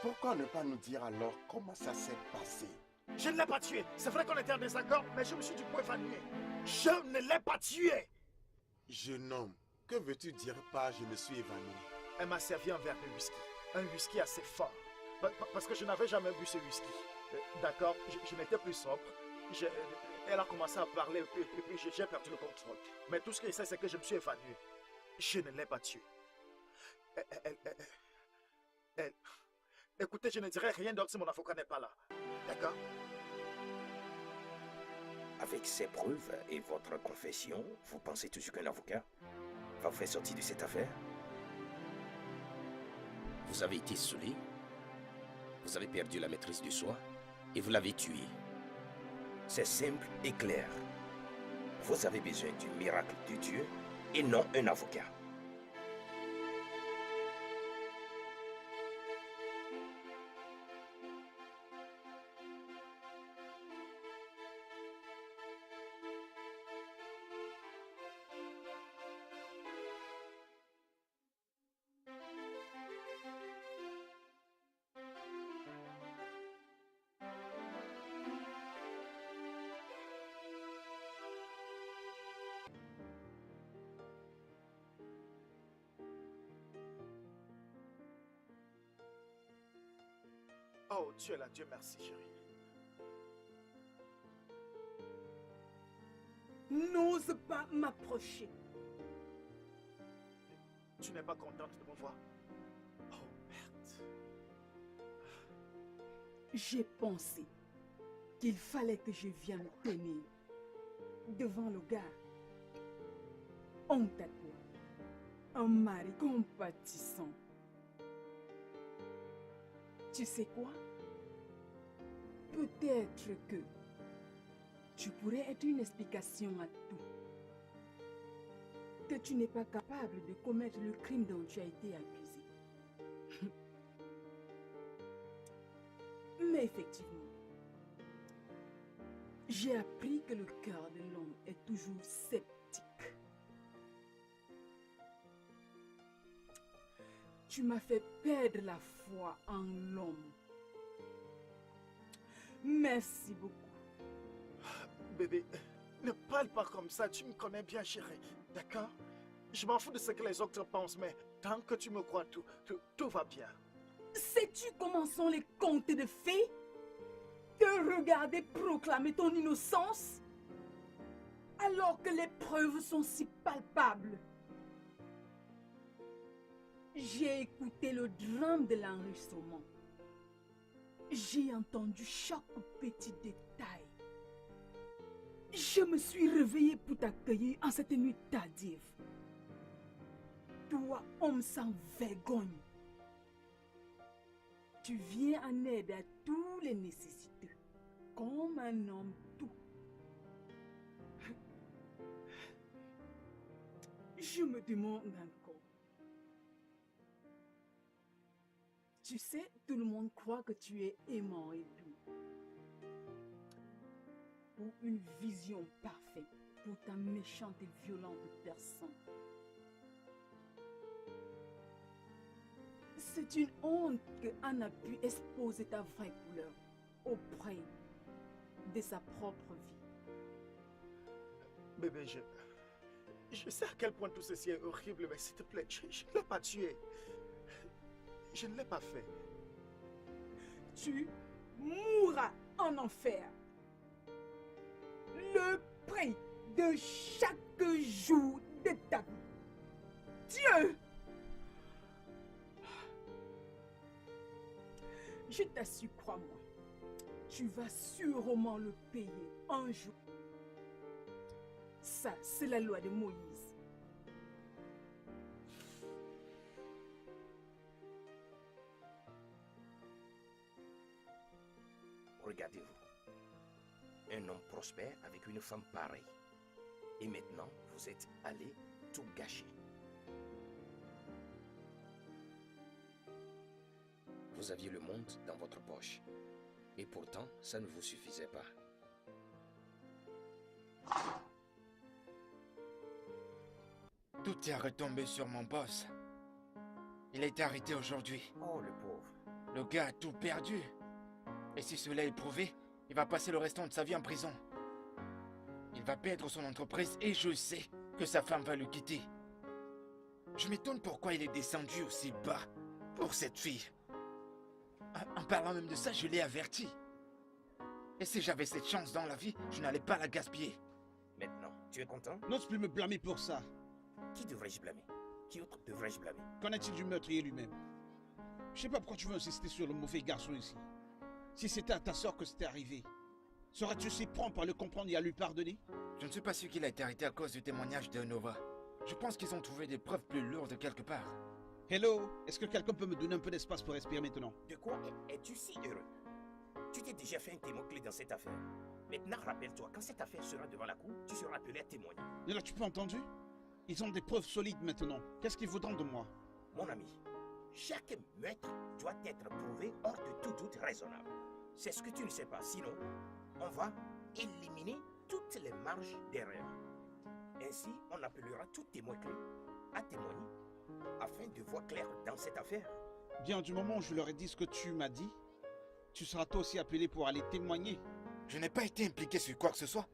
Pourquoi ne pas nous dire alors comment ça s'est passé? Je ne l'ai pas tué. C'est vrai qu'on était en désaccord, mais je me suis du coup évanoui. Je ne l'ai pas tué. Jeune homme, que veux-tu dire par je me suis évanoui? Elle m'a servi un verre de whisky. Un whisky assez fort. Parce que je n'avais jamais bu ce whisky. D'accord, je n'étais plus sobre. Je- Elle a commencé à parler et puis j'ai perdu le contrôle. Mais tout ce que je sais, c'est que je me suis évanoui. Je ne l'ai pas tué. Elle- Écoutez, je ne dirai rien d'autre si mon avocat n'est pas là. D'accord? Avec ces preuves et votre confession, vous pensez toujours qu'un avocat va vous faire sortir de cette affaire? Vous avez été saoulé, vous avez perdu la maîtrise de soi et vous l'avez tué. C'est simple et clair. Vous avez besoin du miracle de Dieu et non un avocat. Oh, tu es là, Dieu merci, chérie. N'ose pas m'approcher. Tu n'es pas contente de me voir? Oh, merde. J'ai pensé qu'il fallait que je vienne tenir devant le gars. Honte à toi. Un mari compatissant. Tu sais quoi? Peut-être que tu pourrais être une explication à tout. Que tu n'es pas capable de commettre le crime dont tu as été accusé. Mais effectivement, j'ai appris que le cœur de l'homme est toujours sceptique. Tu m'as fait perdre la foi en l'homme. Merci beaucoup. Bébé, ne parle pas comme ça, tu me connais bien, chérie. D'accord? Je m'en fous de ce que les autres pensent, mais tant que tu me crois, tout va bien. Sais-tu comment sont les contes de fées? Te regarder proclamer ton innocence alors que les preuves sont si palpables. J'ai écouté le drame de l'enregistrement. J'ai entendu chaque petit détail. Je me suis réveillée pour t'accueillir en cette nuit tardive. Toi, homme sans vergogne, tu viens en aide à tous les nécessiteux, comme un homme tout. Je me demande encore. Tu sais, tout le monde croit que tu es aimant et doux. Pour une vision parfaite pour ta méchante et violente personne. C'est une honte que Anne a pu exposer ta vraie couleur auprès de sa propre vie. Bébé, je sais à quel point tout ceci est horrible, mais s'il te plaît, je ne l'ai pas tué. Je ne l'ai pas fait. Tu mourras en enfer. Le prix de chaque jour de ta vie. Dieu! Je t'assure, crois-moi, tu vas sûrement le payer un jour. Ça, c'est la loi de Moïse. Regardez-vous. Un homme prospère avec une femme pareille. Et maintenant, vous êtes allé tout gâcher. Vous aviez le monde dans votre poche. Et pourtant, ça ne vous suffisait pas. Tout est retombé sur mon boss. Il a été arrêté aujourd'hui. Oh, le pauvre. Le gars a tout perdu. Et si cela est prouvé, il va passer le restant de sa vie en prison. Il va perdre son entreprise et je sais que sa femme va le quitter. Je m'étonne pourquoi il est descendu aussi bas pour cette fille. En parlant même de ça, je l'ai averti. Et si j'avais cette chance dans la vie, je n'allais pas la gaspiller. Maintenant, tu es content? N'ose plus me blâmer pour ça. Qui devrais-je blâmer? Qui autre devrais-je blâmer? Qu'en est-il du meurtrier lui-même? Je sais pas pourquoi tu veux insister sur le mauvais garçon ici. Si c'était à ta sœur que c'était arrivé, serais-tu si prompt à le comprendre et à lui pardonner? Je ne suis pas sûr qu'il a été arrêté à cause du témoignage de Nova. Je pense qu'ils ont trouvé des preuves plus lourdes quelque part. Hello, est-ce que quelqu'un peut me donner un peu d'espace pour respirer maintenant? De quoi es-tu si heureux? Tu t'es déjà fait un témoin clé dans cette affaire. Maintenant, rappelle-toi, quand cette affaire sera devant la cour, tu seras appelé à témoigner. Ne l'as-tu pas entendu? Ils ont des preuves solides maintenant. Qu'est-ce qu'ils voudront de moi? Mon ami, chaque meurtre doit être prouvé hors de tout doute raisonnable. C'est ce que tu ne sais pas, sinon, on va éliminer toutes les marges d'erreur. Ainsi, on appellera tout témoin clé à témoigner, afin de voir clair dans cette affaire. Bien, du moment où je leur ai dit ce que tu m'as dit, tu seras toi aussi appelé pour aller témoigner. Je n'ai pas été impliqué sur quoi que ce soit.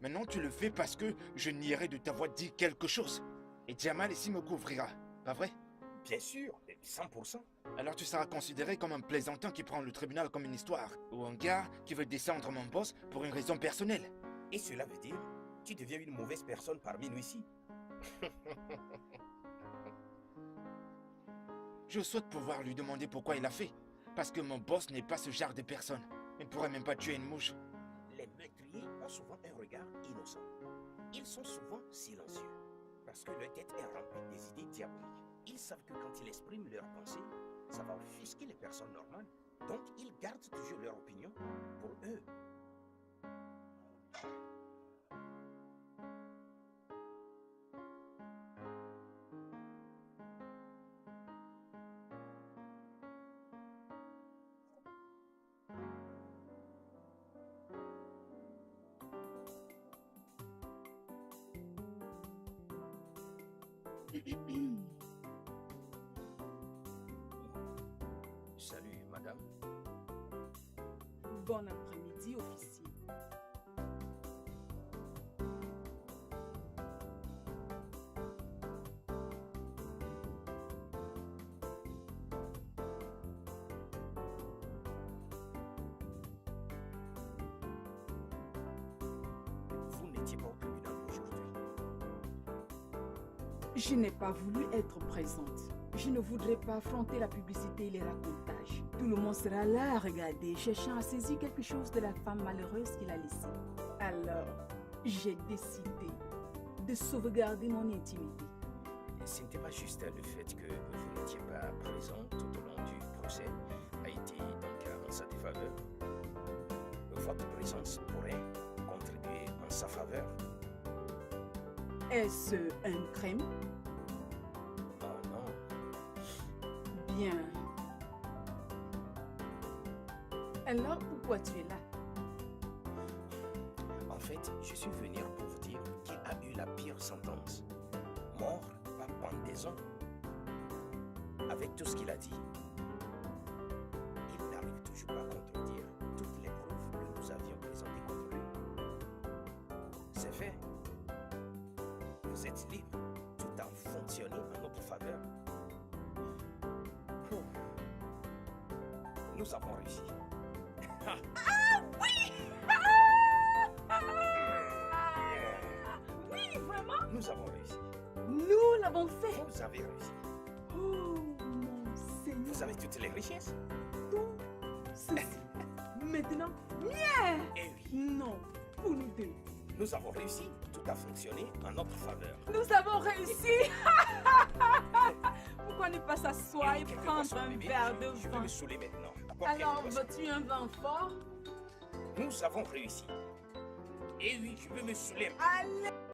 Maintenant, tu le fais parce que je nierai de t'avoir dit quelque chose. Et Jamal ici me couvrira, pas vrai? Bien sûr, 100%. Alors tu seras considéré comme un plaisantin qui prend le tribunal comme une histoire, ou un gars qui veut descendre mon boss pour une raison personnelle. Et cela veut dire, tu deviens une mauvaise personne parmi nous ici. Je souhaite pouvoir lui demander pourquoi il a fait. Parce que mon boss n'est pas ce genre de personne. Il ne pourrait même pas tuer une mouche. Les meurtriers ont souvent un regard innocent. Ils sont souvent silencieux. Parce que leur tête est remplie des idées diaboliques. Ils savent que quand ils expriment leurs pensées, ça va offusquer les personnes normales. Donc, ils gardent toujours leur opinion pour eux. Salut, madame. Bon après-midi, officier. Vous n'étiez pas au tribunal aujourd'hui. Je n'ai pas voulu être présente. Je ne voudrais pas affronter la publicité et les racontages. Tout le monde sera là à regarder, cherchant à saisir quelque chose de la femme malheureuse qu'il a laissée. Alors, j'ai décidé de sauvegarder mon intimité. Ce n'était pas juste le fait que vous n'étiez pas présent tout au long du procès a été donc en sa défaveur. Votre présence pourrait contribuer en sa faveur. Est-ce un crime? Oh non. Bien. Alors, pourquoi tu es là? En fait, je suis venu pour vous dire qu'il a eu la pire sentence. Mort par pendaison. Avec tout ce qu'il a dit, il n'arrive toujours pas à contredire toutes les preuves que nous avions présentées contre lui. C'est fait. Vous êtes libre, tout a fonctionné en notre faveur. Nous avons réussi. Oui, vraiment? Nous avons réussi. Nous l'avons fait. Vous avez réussi. Oh, mon Seigneur. Vous avez toutes les richesses. Tout ceci. Maintenant, bien. Et oui, Non, pour nous deux. nous avons réussi. Tout a fonctionné en notre faveur. Nous avons réussi. Pourquoi ne pas s'asseoir et Quelques prendre boissons, un bébé. verre de Je vais vin? me saouler maintenant. Apporte Alors, quelques boissons. veux-tu un vin fort? Nous avons réussi. Et oui, je veux me saouler. Allez.